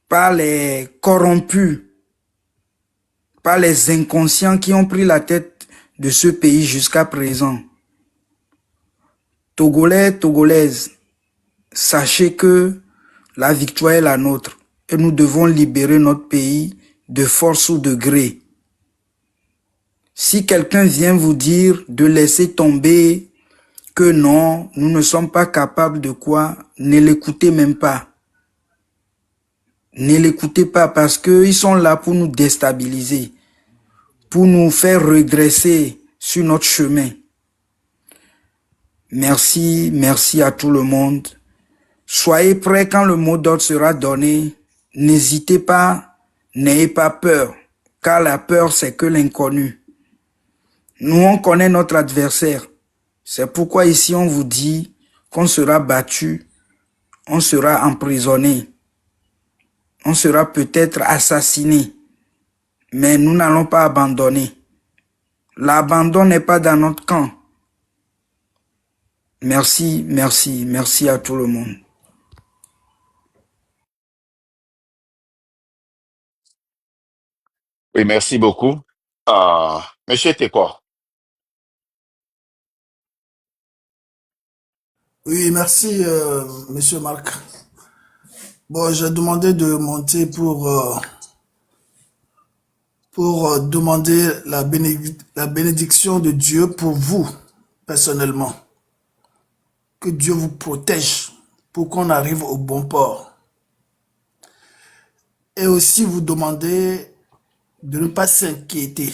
Speaker 4: par les corrompus, par les inconscients qui ont pris la tête de ce pays jusqu'à présent. Togolais, Togolaises, sachez que la victoire est la nôtre et nous devons libérer notre pays de force ou de gré. Si quelqu'un vient vous dire de laisser tomber, que non, nous ne sommes pas capables de quoi, ne l'écoutez même pas. Ne l'écoutez pas parce qu'ils sont là pour nous déstabiliser, pour nous faire regresser sur notre chemin. Merci, merci à tout le monde. Soyez prêts quand le mot d'ordre sera donné. N'hésitez pas, n'ayez pas peur, car la peur c'est que l'inconnu. Nous, on connaît notre adversaire. C'est pourquoi ici, on vous dit qu'on sera battu, on sera emprisonné, on sera peut-être assassiné. Mais nous n'allons pas abandonner. L'abandon n'est pas dans notre camp. Merci, merci, merci à tout le monde.
Speaker 1: Oui, merci beaucoup. Monsieur Tekwa.
Speaker 8: Oui, merci, monsieur Marc. Bon, j'ai demandé de monter pour pour demander la bénédiction de Dieu pour vous, personnellement. Que Dieu vous protège pour qu'on arrive au bon port. Et aussi vous demander de ne pas s'inquiéter,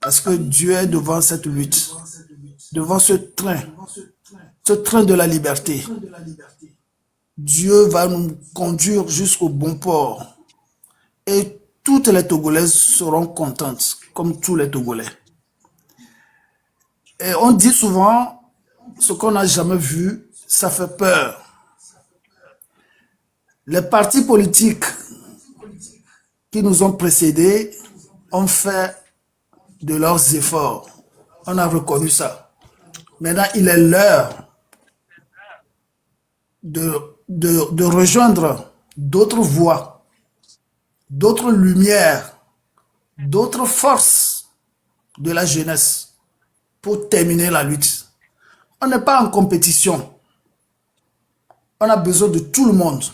Speaker 8: parce que Dieu est devant cette lutte, devant ce train de la liberté. Dieu va nous conduire jusqu'au bon port. Et toutes les Togolaises seront contentes, comme tous les Togolais. Et on dit souvent, ce qu'on n'a jamais vu, ça fait peur. Les partis politiques qui nous ont précédés ont fait de leurs efforts. On a reconnu ça. Maintenant, il est l'heure de rejoindre d'autres voies, d'autres lumières, d'autres forces de la jeunesse pour terminer la lutte. On n'est pas en compétition. On a besoin de tout le monde.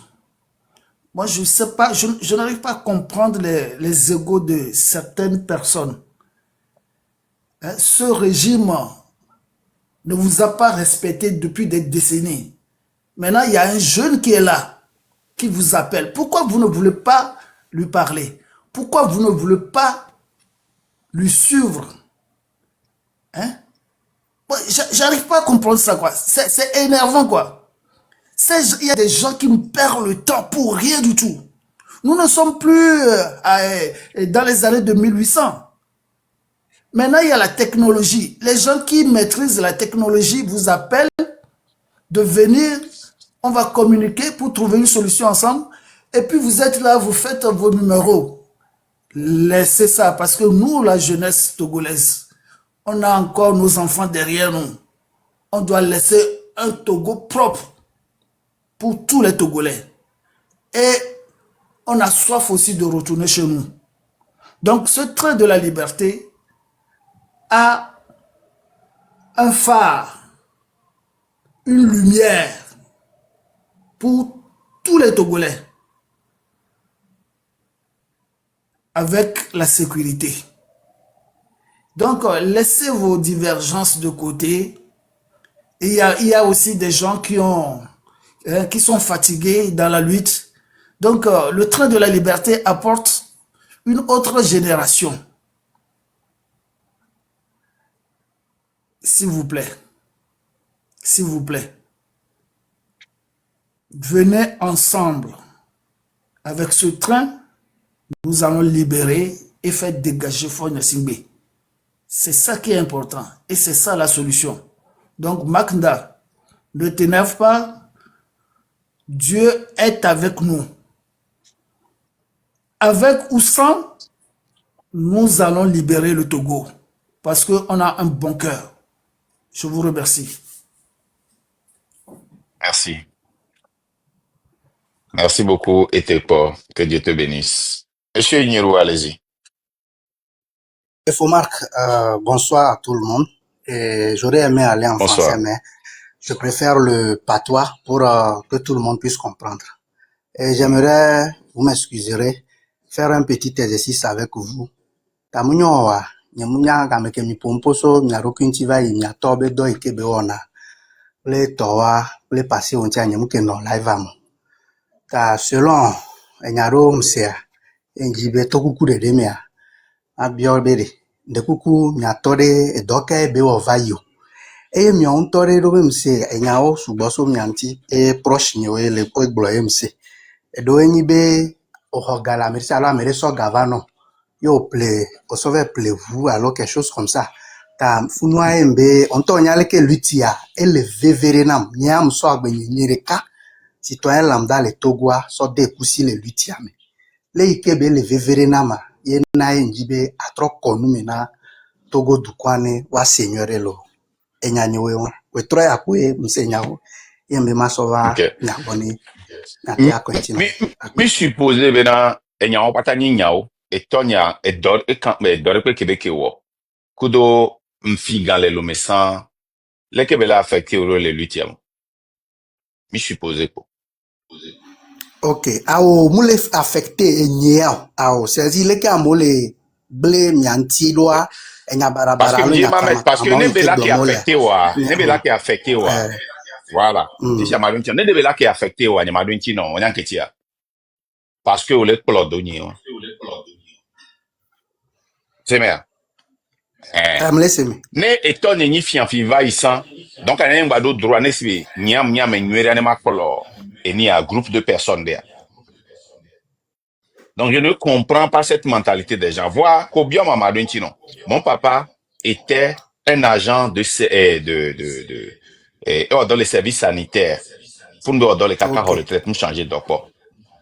Speaker 8: Moi, je sais pas, je n'arrive pas à comprendre les égos de certaines personnes. Hein, ce régime ne vous a pas respecté depuis des décennies. Maintenant, il y a un jeune qui est là, qui vous appelle. Pourquoi vous ne voulez pas lui parler? Pourquoi vous ne voulez pas lui suivre? Hein? J'arrive pas à comprendre ça, quoi. C'est énervant, quoi. Il y a des gens qui nous perdent le temps pour rien du tout. Nous ne sommes plus dans les années de 1800. Maintenant, il y a la technologie. Les gens qui maîtrisent la technologie vous appellent de venir, on va communiquer pour trouver une solution ensemble. Et puis vous êtes là, vous faites vos numéros. Laissez ça, parce que nous, la jeunesse togolaise, on a encore nos enfants derrière nous. On doit laisser un Togo propre pour tous les Togolais. Et on a soif aussi de retourner chez nous. Donc ce train de la liberté a un phare, une lumière pour tous les Togolais avec la sécurité. Donc laissez vos divergences de côté. Il y a aussi des gens qui sont fatigués dans la lutte. Donc, le train de la liberté apporte une autre génération. S'il vous plaît, venez ensemble. Avec ce train, nous allons libérer et faire dégager Fonya Singbe. C'est ça qui est important et c'est ça la solution. Donc, Makanda, ne t'énerve pas. Dieu est avec nous. Avec ou sans, nous allons libérer le Togo parce qu'on a un bon cœur. Je vous remercie.
Speaker 1: Merci. Merci beaucoup, Etepo. Que Dieu te bénisse. Monsieur Ignirou, allez-y.
Speaker 9: Faux Marc, bonsoir à tout le monde. Et j'aurais aimé aller en
Speaker 1: Bonsoir.
Speaker 9: français, mais je préfère le patois pour que tout le monde puisse comprendre. Et j'aimerais, vous m'excuserez, faire un petit exercice avec vous. Tamunyo wa, nyemunya gameke mi pomposo, mi arokinti va yi mi atobe do ikebe ona. Le towa, le passé on tient nyemuke no live amo. Ta selon, enyaro msea, enjibe tokuku de demia. Abiobere de kuku miatore edoka ebe ovayo e mi on tore do mse enyawo suboso mianti e proche ni we le egbo mse edo enyi be ohogala merisa ala mere so gavano yo ple o sove ple vous alors quelque chose comme ça ta funwa embe on to nyale ke lutia e le vevere nam nyam so agbenyireka citoyen lambda le togoa so de kusi le lutia me le ikebe le vevere nama ye na njibe atro konu mina Togo dukwane wa senyore lo enyanye we tro ya kwe msenyawo yembe masova
Speaker 1: Ok.
Speaker 9: nyaboni na tia continue
Speaker 1: Mi suppose bena enyao patani nyao etonya edor edor pe kebeke wo kudo mfigale lo mesan le kebela affecté au le lutiam. Mi suppose ko.
Speaker 9: ok awo mule affecté enyeo awo c'est-à-dire le ka mole blé miantiloa
Speaker 1: Parce
Speaker 9: enyabarabara
Speaker 1: que
Speaker 9: lo
Speaker 1: je m'amène, parce que
Speaker 9: nyakamatama
Speaker 1: n'est là qui est
Speaker 9: nkedonole
Speaker 1: affecté, n'est là qui est affecté, voilà. Si c'est Madouinti, n'est là qui est affecté, n'est Madouinti, non, on y a un tia. Parce que, on est plodoni, c'est merde.
Speaker 9: mlesemi
Speaker 1: Ne eto ni fian fi va isan. Donc, on a un bado droit, n'est-ce pas? Niam, nuere, anema kolo. Et ni un groupe de personnes there. Donc, je ne comprends pas cette mentalité des gens. Voir qu'Obiom Amadouinti, non. Mon papa était un agent dans les services sanitaires. Pour nous, dans les caca
Speaker 9: ok
Speaker 1: retraite, nous changer d'oppo.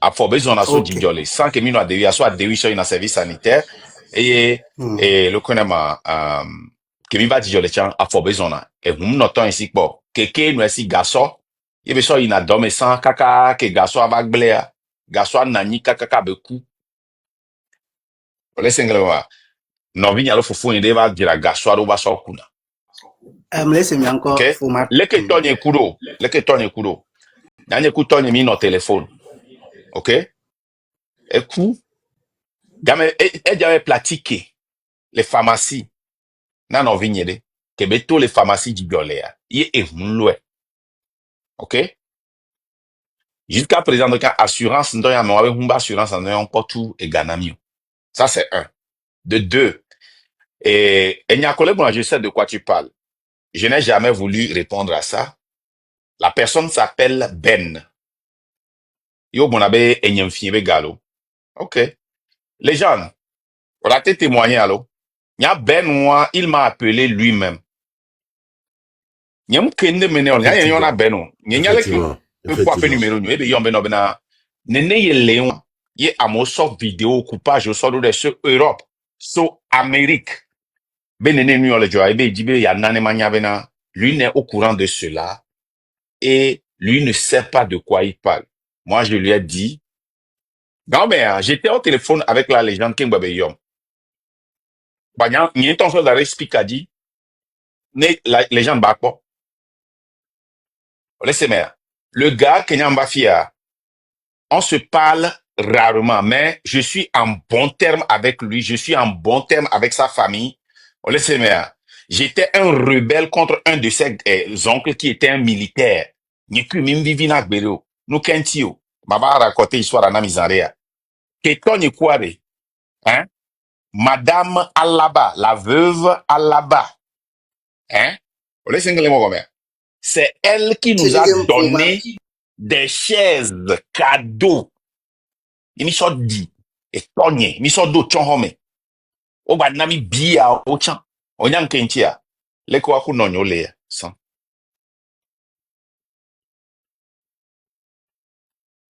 Speaker 1: A for besoin à so
Speaker 9: ok
Speaker 1: djole. Sans que nous, à soit déwi sur un service sanitaire. Et le connaît que mi va djole chan, a for besoin. Et nous, notons ici, bon, que nous, ici, garçon, il y a une adolescent, caca, que garçon avec bléa. Garçon, nani, caca, beku. Olesengelewa. No vinya lo fufu inde va dira gaswaro ba so kuna.
Speaker 9: mlesemi encore
Speaker 1: Okay?
Speaker 9: fuma
Speaker 1: Leke tonye kudo. Nanye ku tonye mi no téléphone. Okay? Eku game e pratiquer les pharmacies na no vinyede ke beto les pharmacies du Biolea. Ye ehunloe. Okay? Jusqu'à présent donc assurance ndo ya no humba assurance ndo yon potu e ganamio. Ça c'est un. De deux. Et Nyakole, bon, je sais de quoi tu parles. Je n'ai jamais voulu répondre à ça. La personne s'appelle Ben. Yo bonabe enyemfiebe galo. Ok. Les gens, on a été témoigné alors. Nya Ben moi, il m'a appelé lui-même. Nyam kende meneo, nya yon a Ben. Nya le que quoi appel numéro nu ebe yon ben obena. Nene ye leon. Ye amoso vidéo coupage au sol de ce Europe. So Amérique. Ben nene nu le joie ebe dibe ya nane manya bena. Lui n'est au courant de cela et lui ne sait pas de quoi il parle. Moi je lui ai dit non, mais j'étais au téléphone avec la légende King Babe Yom. Bagnan, il y a une chose à expliquer à dire. La légende Bakpo. Laissez-moi. Le gars, Kenyan Bafia, on se parle rarement, mais je suis en bon terme avec lui. Je suis en bon terme avec sa famille. Laissez-moi. J'étais un rebelle contre un de ses oncles qui était un militaire. Niku Mimvivina Gbero. Nous Kentio. Baba a raconté l'histoire à Namizarea. Keton Nikware. Hein? Madame Alaba, la veuve Alaba, hein? C'est elle qui nous a donné des chaises cadeaux. Il m'y sort dit, et tonye, m'y sort d'autres chonhome. O ba nami bia o chan. O nyang kentia. Leko aku nonyo le. San.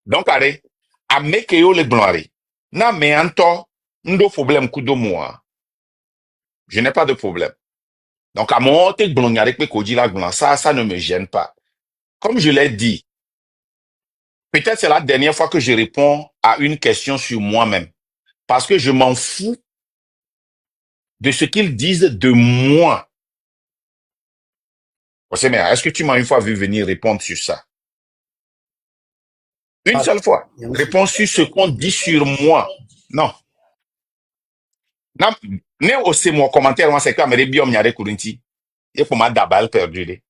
Speaker 1: Donc, allez, à mekeo le blanri. Na me anto, ndo problème kudo moi. Je n'ai pas de problème. Donc, à mon ça ne me gêne pas. Comme je l'ai dit, peut-être c'est la dernière fois que je réponds à une question sur moi-même. Parce que je m'en fous de ce qu'ils disent de moi. Est-ce que tu m'as une fois vu venir répondre sur ça? Une seule fois. Réponds sur ce qu'on dit sur moi. Non. Ne aussi mon commentaire, moi, c'est que biom nyare kurinti. Et pour ma dabal perdu.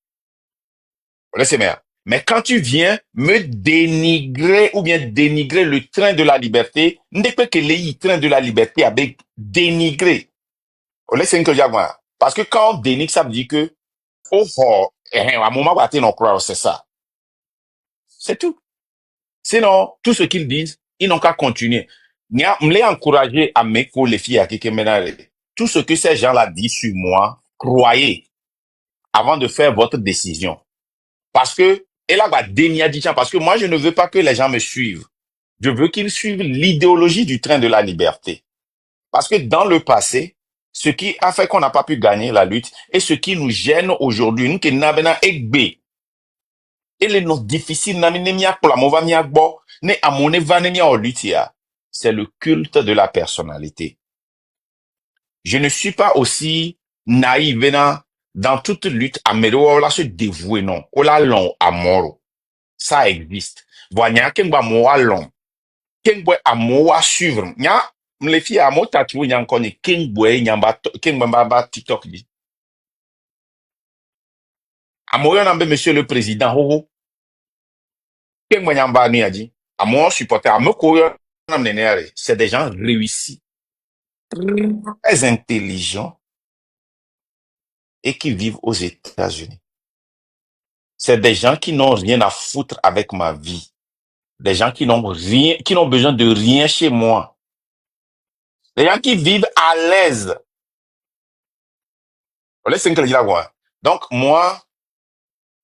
Speaker 1: Mais quand tu viens me dénigrer ou bien dénigrer le train de la liberté, n'est pas que le train de la liberté avec dénigré. Parce que quand on dénigre, ça veut dire que, à un moment, c'est ça. C'est tout. Sinon, tout ce qu'ils disent, ils n'ont qu'à continuer. Je les encouragé à mes les filles à qui tout ce que ces gens-là disent sur moi, croyez avant de faire votre décision. Parce que, et là, parce que moi, je ne veux pas que les gens me suivent. Je veux qu'ils suivent l'idéologie du train de la liberté. Parce que dans le passé, ce qui a fait qu'on n'a pas pu gagner la lutte et ce qui nous gêne aujourd'hui, nous qui n'avons pas et les noms difficiles, c'est le culte de la personnalité. Je ne suis pas aussi naïf dans toute lutte à se dévouer, non. Ola long à mort. Ça existe. Voyez, qu'un long. Qu'un à suivre. les filles à moi tatu nyanko ni king boy nyamba king bamba TikTok dit. À moi on monsieur le président ho king nyamba ni a dit. À moi supporter à moi ko c'est des gens réussis, très intelligents et qui vivent aux États-Unis. C'est des gens qui n'ont rien à foutre avec ma vie. Des gens qui n'ont rien, qui n'ont besoin de rien chez moi. Des gens qui vivent à l'aise. Donc, moi,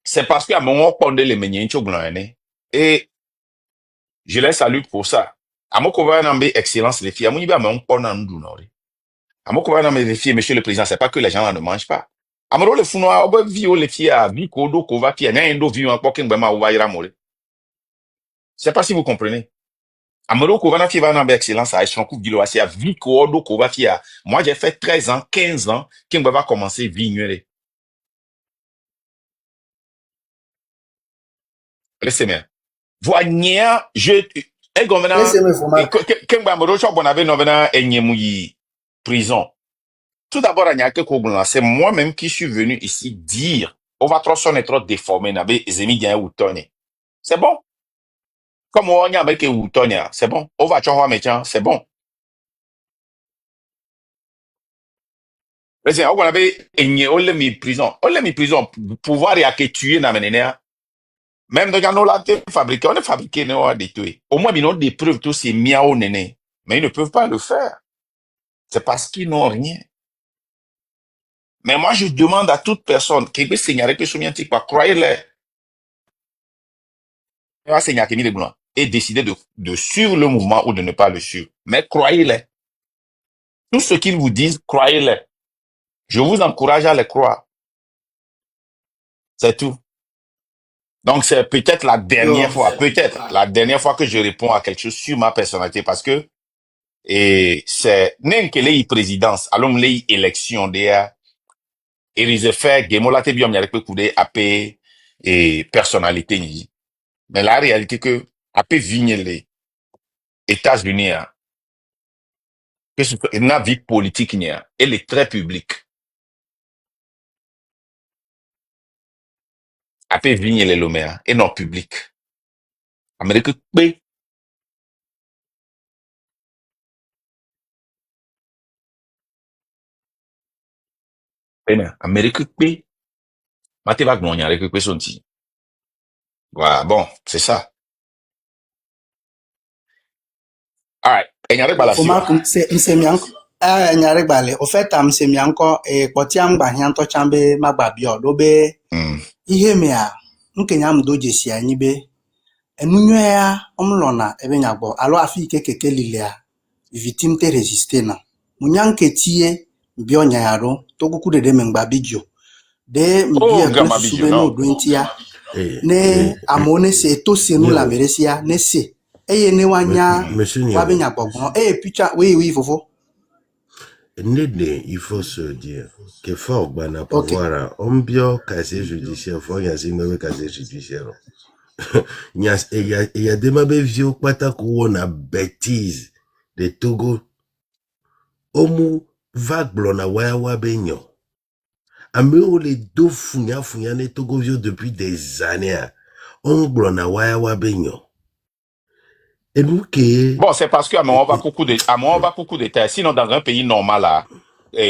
Speaker 1: c'est parce qu'à mon moment, on les menye et je les salue pour ça. À mon couvert, excellence, les filles. À mon niveau, on à mon couvert, les filles, monsieur le président, c'est pas que les gens là ne mangent pas. À mon rôle, le fou noir, on va vivre les filles à vie, kodo, kova, qui a un endo, vivre en poking, bema, ou va y ramoler. C'est pas si vous comprenez. Amoro Kovana qui va dans excellence à Echonkou Gilo à vie Kodo Kova Fia. Moi, j'ai fait 13 ans, 15 ans, qui va commencer vignerer. Laissez-moi. Voignez, je, et gouverneur,
Speaker 9: Laissez-moi informar.
Speaker 1: quand Amoro Chok avait novena et Nyemouyi prison. Tout d'abord, c'est moi-même qui suis venu ici dire, on va trop sonner trop déformé, n'avait Zemi Gien ou Tony. C'est bon. Comme on y a avec ou Tony, c'est bon. On va choisir métier, c'est bon. Mais on avait on l'a mis prison. On l'a mis prison pour pouvoir y accueillir tuer na menena. Même dans nos là fabriqué, on est fabriqué nous a détruit. Au moins ils ont des preuves tous ces miao néné. Mais ils ne peuvent pas le faire. C'est parce qu'ils n'ont rien. Mais moi je demande à toute personne qui veut signaler que soumien tic pas croyez-les. Il va signaler que blanc et décider de suivre le mouvement ou de ne pas le suivre. Mais croyez-les. Tout ce qu'ils vous disent, croyez-les. Je vous encourage à les croire. C'est tout. Donc, c'est peut-être la dernière fois, que je réponds à quelque chose sur ma personnalité parce que, et c'est, même que les présidence, alors les élections d'ailleurs, et les effets, Gemola te bien, m'y a coudé AP et personnalité, ni. Mais la réalité que, AP vigne les États-Unis, hein, que ce soit une vie politique, ni, hein, elle est très publique. AP vigne les Loméa, et non public. Amérique, oui. Amérique, oui. Mate va gagner avec le son ti. Voilà, bon, c'est ça. Alright. Et il y a la
Speaker 9: Fuma msemianko. Nyare gbale. Au fait, msemianko kotiam gbanyanto chambe magbabio dobe ihe mea nkenya mdo jesi anyi be enunyo ya omlona ebe nyagbo alo afi keke lilea victime te résister na munyanke tie bio nyaro to kuku de mengba bidio de mbie ko sube no dointia ne amone se to se nous la meresia ne se eye ne wanya wabe nyagbo picha oui fofo.
Speaker 2: Il faut se dire que fort bana pouvoir ombio casier judiciaire faut y a casier judiciaire. Il y a des mabé vieux pata ko na bêtise de Togo omu vague na wa benyo. Ameo les deux funya ne Togo vieux depuis des années. On blona wa benyo. Et nous qui
Speaker 1: bon, c'est parce qu'à moi, on va beaucoup de terres. Sinon, dans un pays normal, là,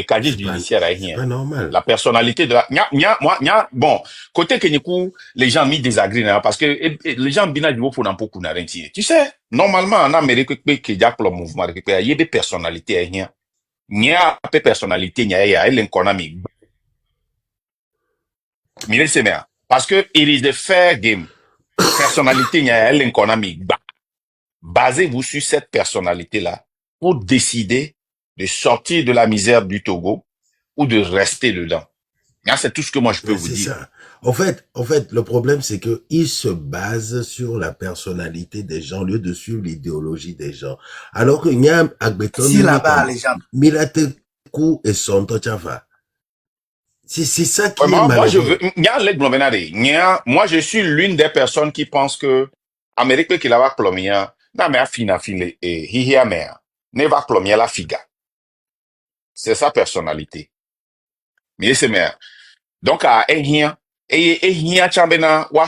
Speaker 1: casier judiciaire, rien.
Speaker 2: C'est pas normal.
Speaker 1: La personnalité de la, bon, côté Kenyaku, les gens mis désagréable parce que les gens bina du pour n'importe quoi tu sais, normalement, en Amérique, il y a le mouvement, il y a des personnalités, rien. Il y a des personnalités, il y a l'économie. Mais c'est bien. Parce que il is the fair game. Personnalité, il y a l'économie. Basez-vous sur cette personnalité-là pour décider de sortir de la misère du Togo ou de rester dedans. C'est tout ce que moi je peux vous dire.
Speaker 2: Ça. En fait, le problème c'est que il se base sur la personnalité des gens au lieu de suivre l'idéologie des gens. Alors que y a Agbeton,
Speaker 9: si là-bas les gens
Speaker 2: Milatekou et son Tochafa. C'est ça qui est
Speaker 1: moi je suis l'une des personnes qui pense que Amérique qui l'a clomia na me afina file hihi amea ne va plomber la figa. C'est sa personnalité. Mais c'est bien. Donc, à ehia chambena wa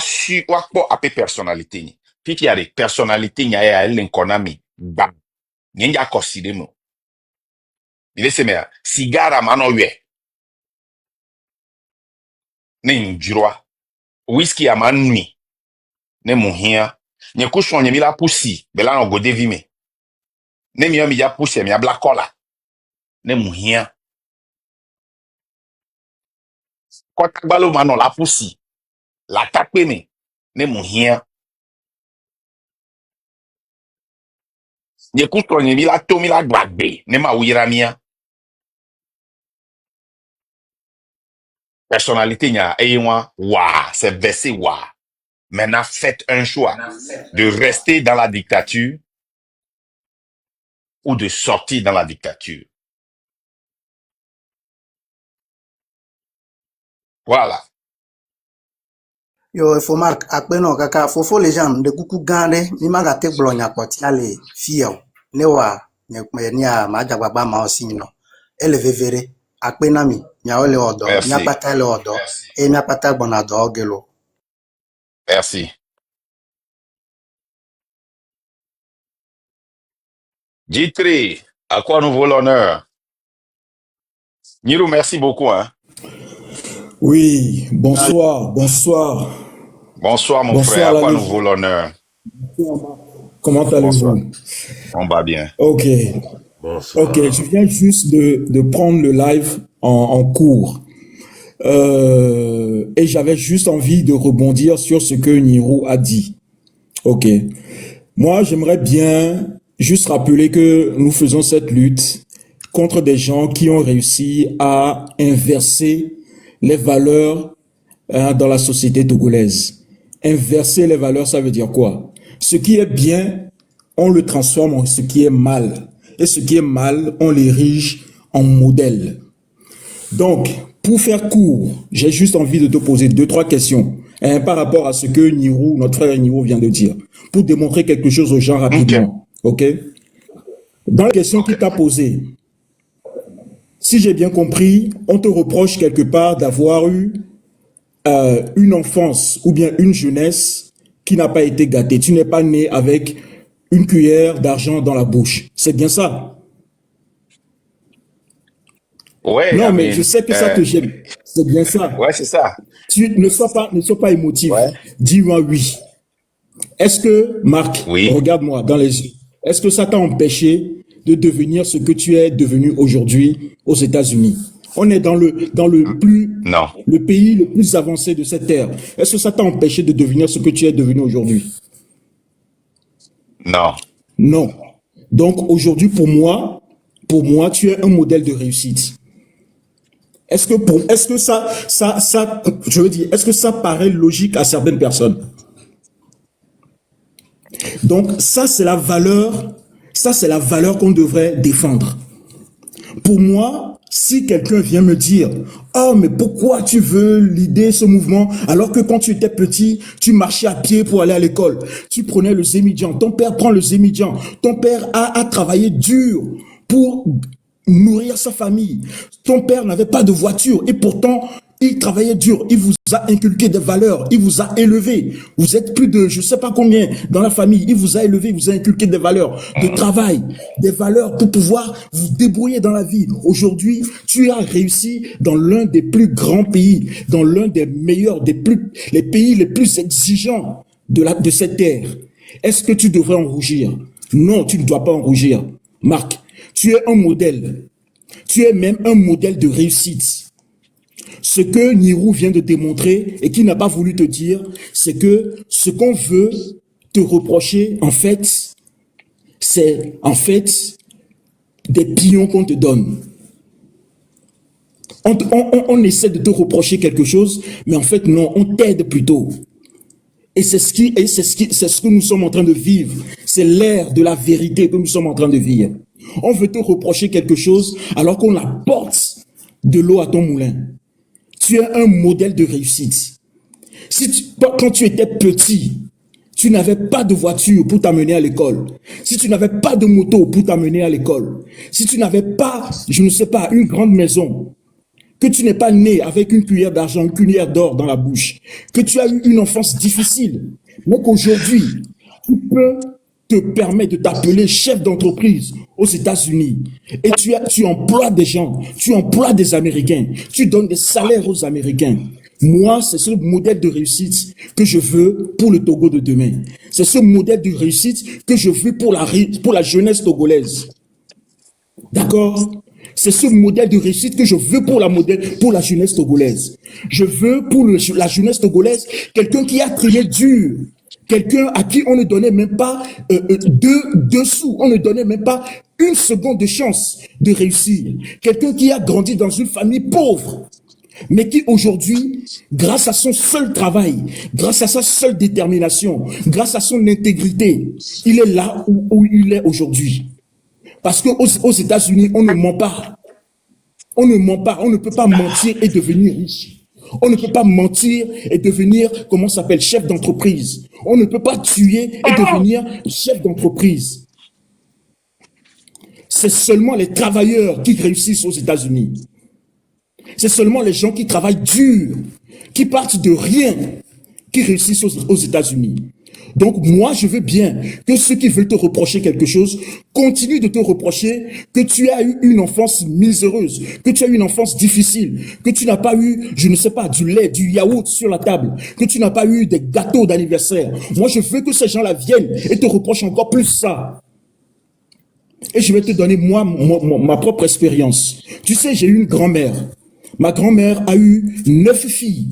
Speaker 1: po ape personnalité ni. Puis qu'il y a des personnalités ni a l'inconami. Ba. N'y a considéré mo. Mais c'est bien. Cigara mano we. Ne njirwa. Whisky a manui. Ne muhia. Nye kushon nye mila pusi. Bela no gode vime. Ne mi ya pusi mi ya black collar. Ne muhia. Kota balo mano la pusi. La takpe me. Ne muhia. Nye kushon nye mila to mila gbagbe. Ne ma wira mia. Personnalité nya eywa wa. C'est versé wa. Maintenant, faites un choix de rester dans la dictature ou de sortir dans la dictature. Voilà.
Speaker 9: Yo, il faut marquer, après non, kaka, faut les gens, de coucou gande, ni ma gâte blonya kwa tiale, fio, ne wa, ni a ma jagwaba ma aussi, non. Elle vevere, après nami, nya ole odo, nya
Speaker 1: Merci.
Speaker 9: pata le odo, et nya pata bonado ogelo.
Speaker 1: Merci. Jitri, à quoi nous vaut l'honneur? Niro, merci beaucoup. Hein.
Speaker 10: Oui, bonsoir, bonsoir.
Speaker 1: Bonsoir, mon
Speaker 10: Bonsoir
Speaker 1: frère. À
Speaker 10: la
Speaker 1: quoi nous
Speaker 10: Légion.
Speaker 1: vaut l'honneur?
Speaker 10: Comment
Speaker 1: Bonsoir.
Speaker 10: allez-vous?
Speaker 1: On va bien.
Speaker 10: Ok,
Speaker 2: Bonsoir.
Speaker 10: ok, je viens juste de prendre le live en cours. Et j'avais juste envie de rebondir sur ce que Niro a dit. Ok. Moi, j'aimerais bien juste rappeler que nous faisons cette lutte contre des gens qui ont réussi à inverser les valeurs dans la société togolaise. Inverser les valeurs, ça veut dire quoi? Ce qui est bien, on le transforme en ce qui est mal. Et ce qui est mal, on l'érige en modèle. Donc, pour faire court, j'ai juste envie de te poser 2-3 questions par rapport à ce que Niro, notre frère Niro vient de dire, pour démontrer quelque chose aux gens rapidement. Ok? Dans la question qu'il t'a posée, si j'ai bien compris, on te reproche quelque part d'avoir eu une enfance ou bien une jeunesse qui n'a pas été gâtée. Tu n'es pas né avec une cuillère d'argent dans la bouche. C'est bien ça?
Speaker 1: Ouais,
Speaker 10: Non,
Speaker 1: I
Speaker 10: mais
Speaker 1: mean,
Speaker 10: je sais que ça te gêne. C'est bien ça.
Speaker 1: ouais, c'est ça.
Speaker 10: Tu ne sois pas émotif.
Speaker 1: Ouais.
Speaker 10: Dis-moi oui. Est-ce que, Marc,
Speaker 1: Oui.
Speaker 10: regarde-moi dans les yeux, est-ce que ça t'a empêché de devenir ce que tu es devenu aujourd'hui aux États-Unis? On est dans le
Speaker 1: Non.
Speaker 10: le pays le plus avancé de cette terre. Est-ce que ça t'a empêché de devenir ce que tu es devenu aujourd'hui?
Speaker 1: Non.
Speaker 10: Non. Donc aujourd'hui, pour moi, tu es un modèle de réussite. Est-ce que ça, je veux dire, est-ce que ça paraît logique à certaines personnes? Donc ça, c'est la valeur qu'on devrait défendre. Pour moi, si quelqu'un vient me dire « Oh, mais pourquoi tu veux l'idée, ce mouvement, alors que quand tu étais petit, tu marchais à pied pour aller à l'école, tu prenais le Zémidjan, ton père prend le Zémidjan, ton père a travaillé dur pour nourrir sa famille, ton père n'avait pas de voiture et pourtant, il travaillait dur, il vous a inculqué des valeurs, il vous a élevé. Vous êtes plus de je sais pas combien dans la famille, il vous a élevé, il vous a inculqué des valeurs de travail, des valeurs pour pouvoir vous débrouiller dans la vie. Aujourd'hui, tu as réussi dans l'un des plus grands pays, dans l'un des meilleurs, les pays les plus exigeants de cette terre. Est-ce que tu devrais en rougir? Non, tu ne dois pas en rougir. Marc, tu es un modèle. Tu es même un modèle de réussite. Ce que Niro vient de démontrer et qu'il n'a pas voulu te dire, c'est que ce qu'on veut te reprocher, en fait, c'est en fait des pions qu'on te donne. On essaie de te reprocher quelque chose, mais en fait non, on t'aide plutôt. Et c'est ce que nous sommes en train de vivre. C'est l'ère de la vérité que nous sommes en train de vivre. On veut te reprocher quelque chose alors qu'on apporte de l'eau à ton moulin. Tu es un modèle de réussite. Quand tu étais petit, tu n'avais pas de voiture pour t'amener à l'école, si tu n'avais pas de moto pour t'amener à l'école, si tu n'avais pas, je ne sais pas, une grande maison, que tu n'es pas né avec une cuillère d'argent, une cuillère d'or dans la bouche, que tu as eu une enfance difficile, mais qu'aujourd'hui, tu peux te permettre de t'appeler chef d'entreprise aux États-Unis et tu emploies des gens, tu emploies des Américains, tu donnes des salaires aux Américains. Moi, c'est ce modèle de réussite que je veux pour le Togo de demain. C'est ce modèle de réussite que je veux pour la jeunesse togolaise. D'accord? C'est ce modèle de réussite que je veux pour la jeunesse togolaise. Je veux pour la jeunesse togolaise quelqu'un qui a travaillé dur, quelqu'un à qui on ne donnait même pas deux sous, on ne donnait même pas une seconde de chance de réussir. Quelqu'un qui a grandi dans une famille pauvre, mais qui aujourd'hui, grâce à son seul travail, grâce à sa seule détermination, grâce à son intégrité, il est là où il est aujourd'hui. Parce qu'aux États-Unis, on ne ment pas. On ne ment pas, on ne peut pas mentir et devenir riche. On ne peut pas mentir et devenir, comment ça s'appelle, chef d'entreprise. On ne peut pas tuer et devenir chef d'entreprise. C'est seulement les travailleurs qui réussissent aux États-Unis. C'est seulement les gens qui travaillent dur, qui partent de rien, qui réussissent aux États-Unis. Donc moi, je veux bien que ceux qui veulent te reprocher quelque chose continuent de te reprocher que tu as eu une enfance miséreuse, que tu as eu une enfance difficile, que tu n'as pas eu, je ne sais pas, du lait, du yaourt sur la table, que tu n'as pas eu des gâteaux d'anniversaire. Moi, je veux que ces gens-là viennent et te reprochent encore plus ça. Et je vais te donner, moi, ma propre expérience. Tu sais, j'ai eu une grand-mère. Ma grand-mère a eu 9 filles.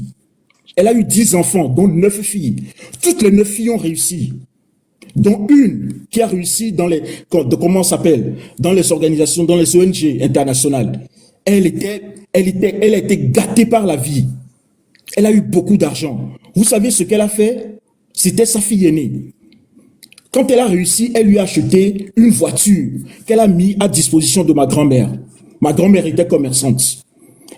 Speaker 10: Elle a eu 10 enfants, dont 9 filles. Toutes les 9 filles ont réussi. Dont une qui a réussi dans les, comment ça s'appelle, dans les organisations, dans les ONG internationales. Elle a été gâtée par la vie. Elle a eu beaucoup d'argent. Vous savez ce qu'elle a fait? C'était sa fille aînée. Quand elle a réussi, elle lui a acheté une voiture qu'elle a mis à disposition de ma grand-mère. Ma grand-mère était commerçante.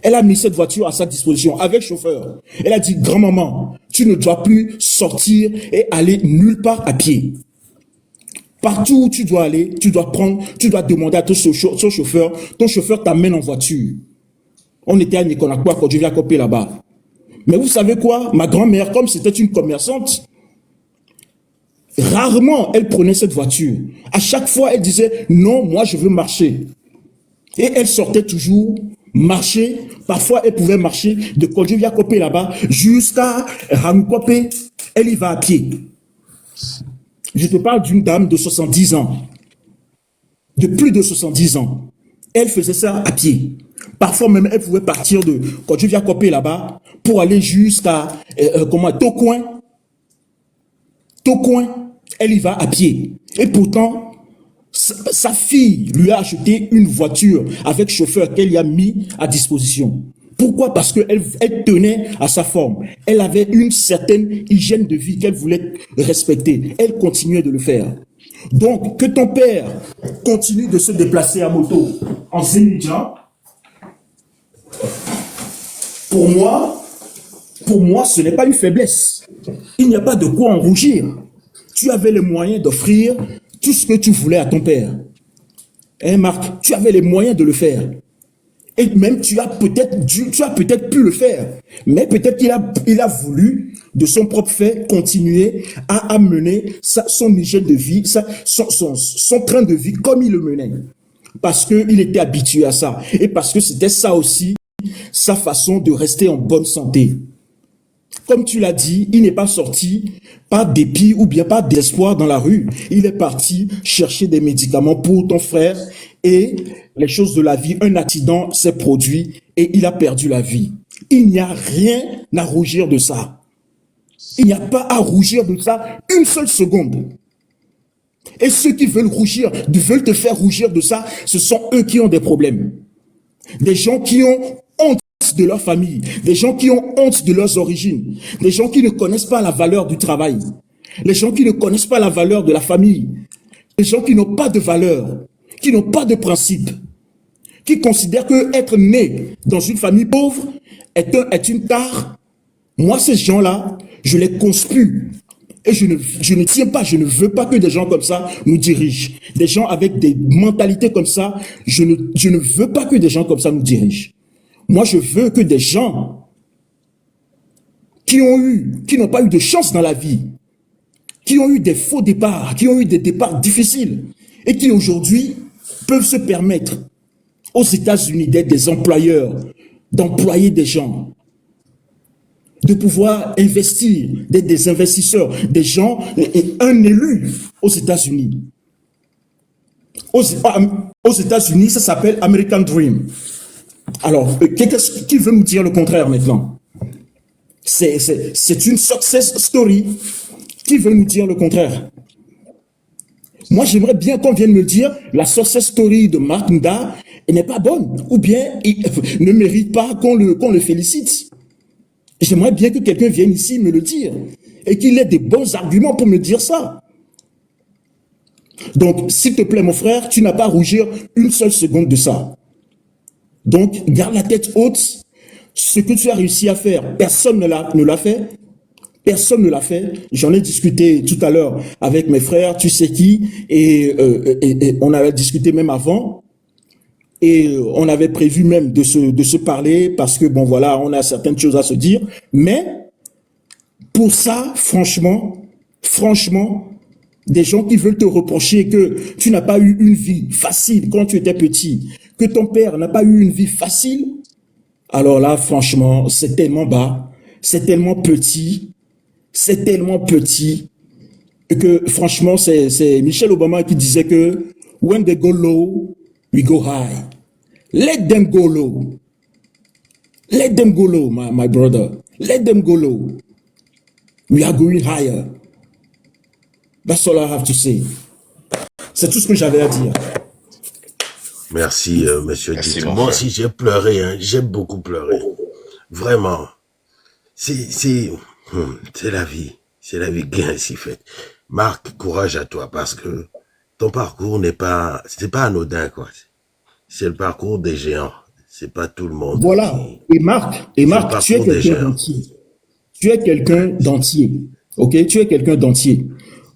Speaker 10: Elle a mis cette voiture à sa disposition avec chauffeur. Elle a dit, grand-maman, tu ne dois plus sortir et aller nulle part à pied. Partout où tu dois aller, tu dois demander à ton chauffeur t'amène en voiture. On était à Nikonakwa, quand je viens copier là-bas. Mais vous savez quoi? Ma grand-mère, comme c'était une commerçante, rarement elle prenait cette voiture. À chaque fois, elle disait, non, moi je veux marcher. Et elle sortait toujours marcher. Parfois, elle pouvait marcher de Kodjivia Kopé là-bas jusqu'à Ramukopé. Elle y va à pied. Je te parle d'une dame de 70 ans. De plus de 70 ans. Elle faisait ça à pied. Parfois même, elle pouvait partir de Kodjivia Kopé là-bas pour aller jusqu'à Tocoin. Tocoin, elle y va à pied. Et pourtant, sa fille lui a acheté une voiture avec chauffeur qu'elle y a mis à disposition. Pourquoi? Parce qu'elle tenait à sa forme. Elle avait une certaine hygiène de vie qu'elle voulait respecter. Elle continuait de le faire. Donc, que ton père continue de se déplacer à moto en Zénidjan, pour moi, ce n'est pas une faiblesse. Il n'y a pas de quoi en rougir. Tu avais les moyens d'offrir tout ce que tu voulais à ton père. Hein, Marc, tu avais les moyens de le faire. Et même tu as peut-être pu le faire. Mais peut-être qu'il a voulu, de son propre fait, continuer à mener son hygiène de vie, son train de vie comme il le menait. Parce qu'il était habitué à ça. Et parce que c'était ça aussi, sa façon de rester en bonne santé. Comme tu l'as dit, il n'est pas sorti par dépit ou bien par désespoir dans la rue. Il est parti chercher des médicaments pour ton frère et les choses de la vie. Un accident s'est produit et il a perdu la vie. Il n'y a rien à rougir de ça. Il n'y a pas à rougir de ça une seule seconde. Et ceux qui veulent te faire rougir de ça, ce sont eux qui ont des problèmes. Des gens qui ont honte de leur famille, des gens qui ont honte de leurs origines, des gens qui ne connaissent pas la valeur du travail, les gens qui ne connaissent pas la valeur de la famille, les gens qui n'ont pas de valeur, qui n'ont pas de principe, qui considèrent que être né dans une famille pauvre est une tare. Moi, ces gens-là, je les conspue. Et je ne tiens pas, je ne veux pas que des gens comme ça nous dirigent. Des gens avec des mentalités comme ça, je ne veux pas que des gens comme ça nous dirigent. Moi, je veux que des gens qui n'ont pas eu de chance dans la vie, qui ont eu des faux départs, qui ont eu des départs difficiles, et qui aujourd'hui peuvent se permettre aux États-Unis d'être des employeurs, d'employer des gens, de pouvoir investir, d'être des investisseurs, des gens, et un élu aux États-Unis. Aux États-Unis, ça s'appelle American Dream. Alors, qui veut nous dire le contraire maintenant? C'est une success story. Qui veut nous dire le contraire? Moi, j'aimerais bien qu'on vienne me dire la success story de Mark Nda n'est pas bonne, ou bien il ne mérite pas qu'on le félicite. J'aimerais bien que quelqu'un vienne ici me le dire et qu'il ait des bons arguments pour me dire ça. Donc, s'il te plaît, mon frère, tu n'as pas à rougir une seule seconde de ça. Donc, garde la tête haute. Ce que tu as réussi à faire, personne ne l'a fait. Personne ne l'a fait. J'en ai discuté tout à l'heure avec mes frères, tu sais qui, et on avait discuté même avant. Et on avait prévu même de se parler parce que, bon, voilà, on a certaines choses à se dire. Mais pour ça, franchement, des gens qui veulent te reprocher que tu n'as pas eu une vie facile quand tu étais petit, que ton père n'a pas eu une vie facile, alors là, franchement, c'est tellement bas, c'est tellement petit, et que franchement, c'est Michelle Obama qui disait que « When they go low, we go high. Let them go low. Let them go low, my brother. Let them go low. We are going higher. » That's all I have to say. C'est tout ce que j'avais à dire.
Speaker 2: Merci, monsieur
Speaker 1: Merci,
Speaker 2: Dito.
Speaker 1: mon
Speaker 2: Moi
Speaker 1: frère.
Speaker 2: aussi, j'ai pleuré, hein. J'ai beaucoup pleuré. Vraiment. C'est la vie. C'est la vie qui est ainsi faite. Marc, courage à toi, parce que ton parcours c'est pas anodin, quoi. C'est le parcours des géants. C'est pas tout le monde.
Speaker 10: Voilà. Et Marc, tu es
Speaker 2: parcours des
Speaker 10: quelqu'un
Speaker 2: géants.
Speaker 10: d'entier. Tu es quelqu'un d'entier. Ok? Tu es quelqu'un d'entier.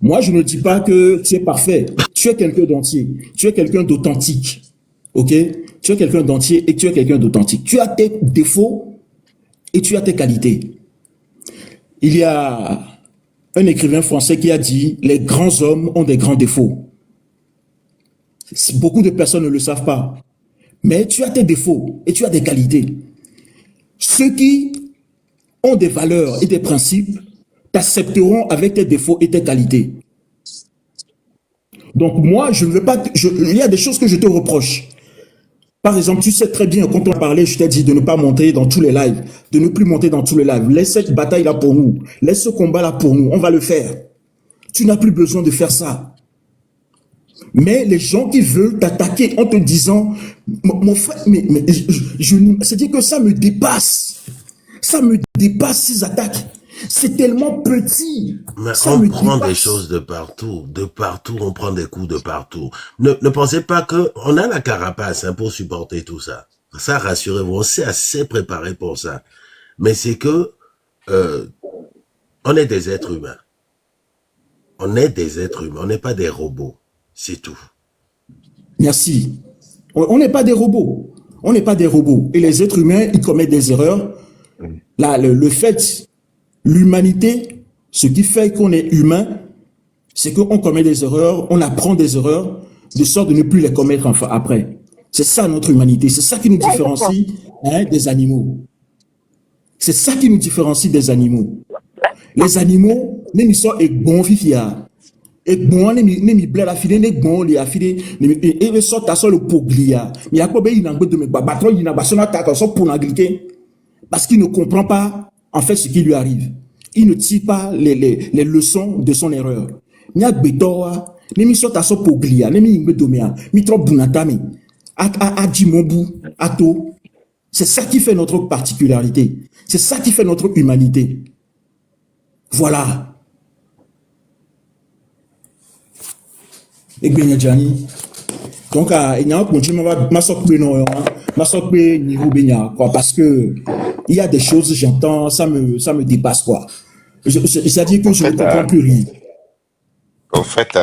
Speaker 10: Moi, je ne dis pas que tu es parfait. Tu es quelqu'un d'entier. Tu es quelqu'un d'authentique. Ok? Tu es quelqu'un d'entier et tu es quelqu'un d'authentique. Tu as tes défauts et tu as tes qualités. Il y a un écrivain français qui a dit « Les grands hommes ont des grands défauts ». Beaucoup de personnes ne le savent pas. Mais tu as tes défauts et tu as des qualités. Ceux qui ont des valeurs et des principes t'accepteront avec tes défauts et tes qualités. Donc moi, je ne veux pas... il y a des choses que je te reproche. Par exemple, tu sais très bien, quand on a parlé, je t'ai dit de ne pas monter dans tous les lives, de ne plus monter dans tous les lives. Laisse cette bataille-là pour nous. Laisse ce combat-là pour nous. On va le faire. Tu n'as plus besoin de faire ça. Mais les gens qui veulent t'attaquer en te disant, mon frère, c'est-à-dire que ça me dépasse. Ça me dépasse ces attaques. C'est tellement petit.
Speaker 2: Mais
Speaker 10: Ça
Speaker 2: on
Speaker 10: me
Speaker 2: prend
Speaker 10: dépasse.
Speaker 2: des choses de partout, on prend des coups de partout. Ne pensez pas que on a la carapace, hein, pour supporter tout ça. Ça, rassurez-vous, on s'est assez préparé pour ça. Mais c'est que on est des êtres humains. On est des êtres humains, on n'est pas des robots. C'est tout.
Speaker 10: Merci. On n'est pas des robots. On n'est pas des robots. Et les êtres humains, ils commettent des erreurs. Là, le fait, l'humanité, ce qui fait qu'on est humain, c'est qu'on commet des erreurs, on apprend des erreurs, de sorte de ne plus les commettre après. C'est ça notre humanité. C'est ça qui nous différencie, hein, des animaux. C'est ça qui nous différencie des animaux. Les animaux, ils sont bon fifia. Et bon, les blé la file, les bon, les affilés, et les sortent à le poglia. Mais il y a quoi, ben, il n'a pas de me battre, il n'a pas son attaque, pour l'agriculter. Parce qu'il ne comprend pas, en fait, ce qui lui arrive. Il ne tire pas les leçons de son erreur. Il y a betoa, les mis sortent à son poglia, les mis domea, mis trop bunatami, à dimobu, à to. C'est ça qui fait notre particularité. C'est ça qui fait notre humanité. Voilà. Et bien, Johnny. Donc, il y a un continu, parce que il y a des choses, j'entends, ça me dépasse, quoi. C'est-à-dire que
Speaker 1: Au
Speaker 10: je ne
Speaker 1: fait,
Speaker 10: comprends plus rien.
Speaker 1: au fait,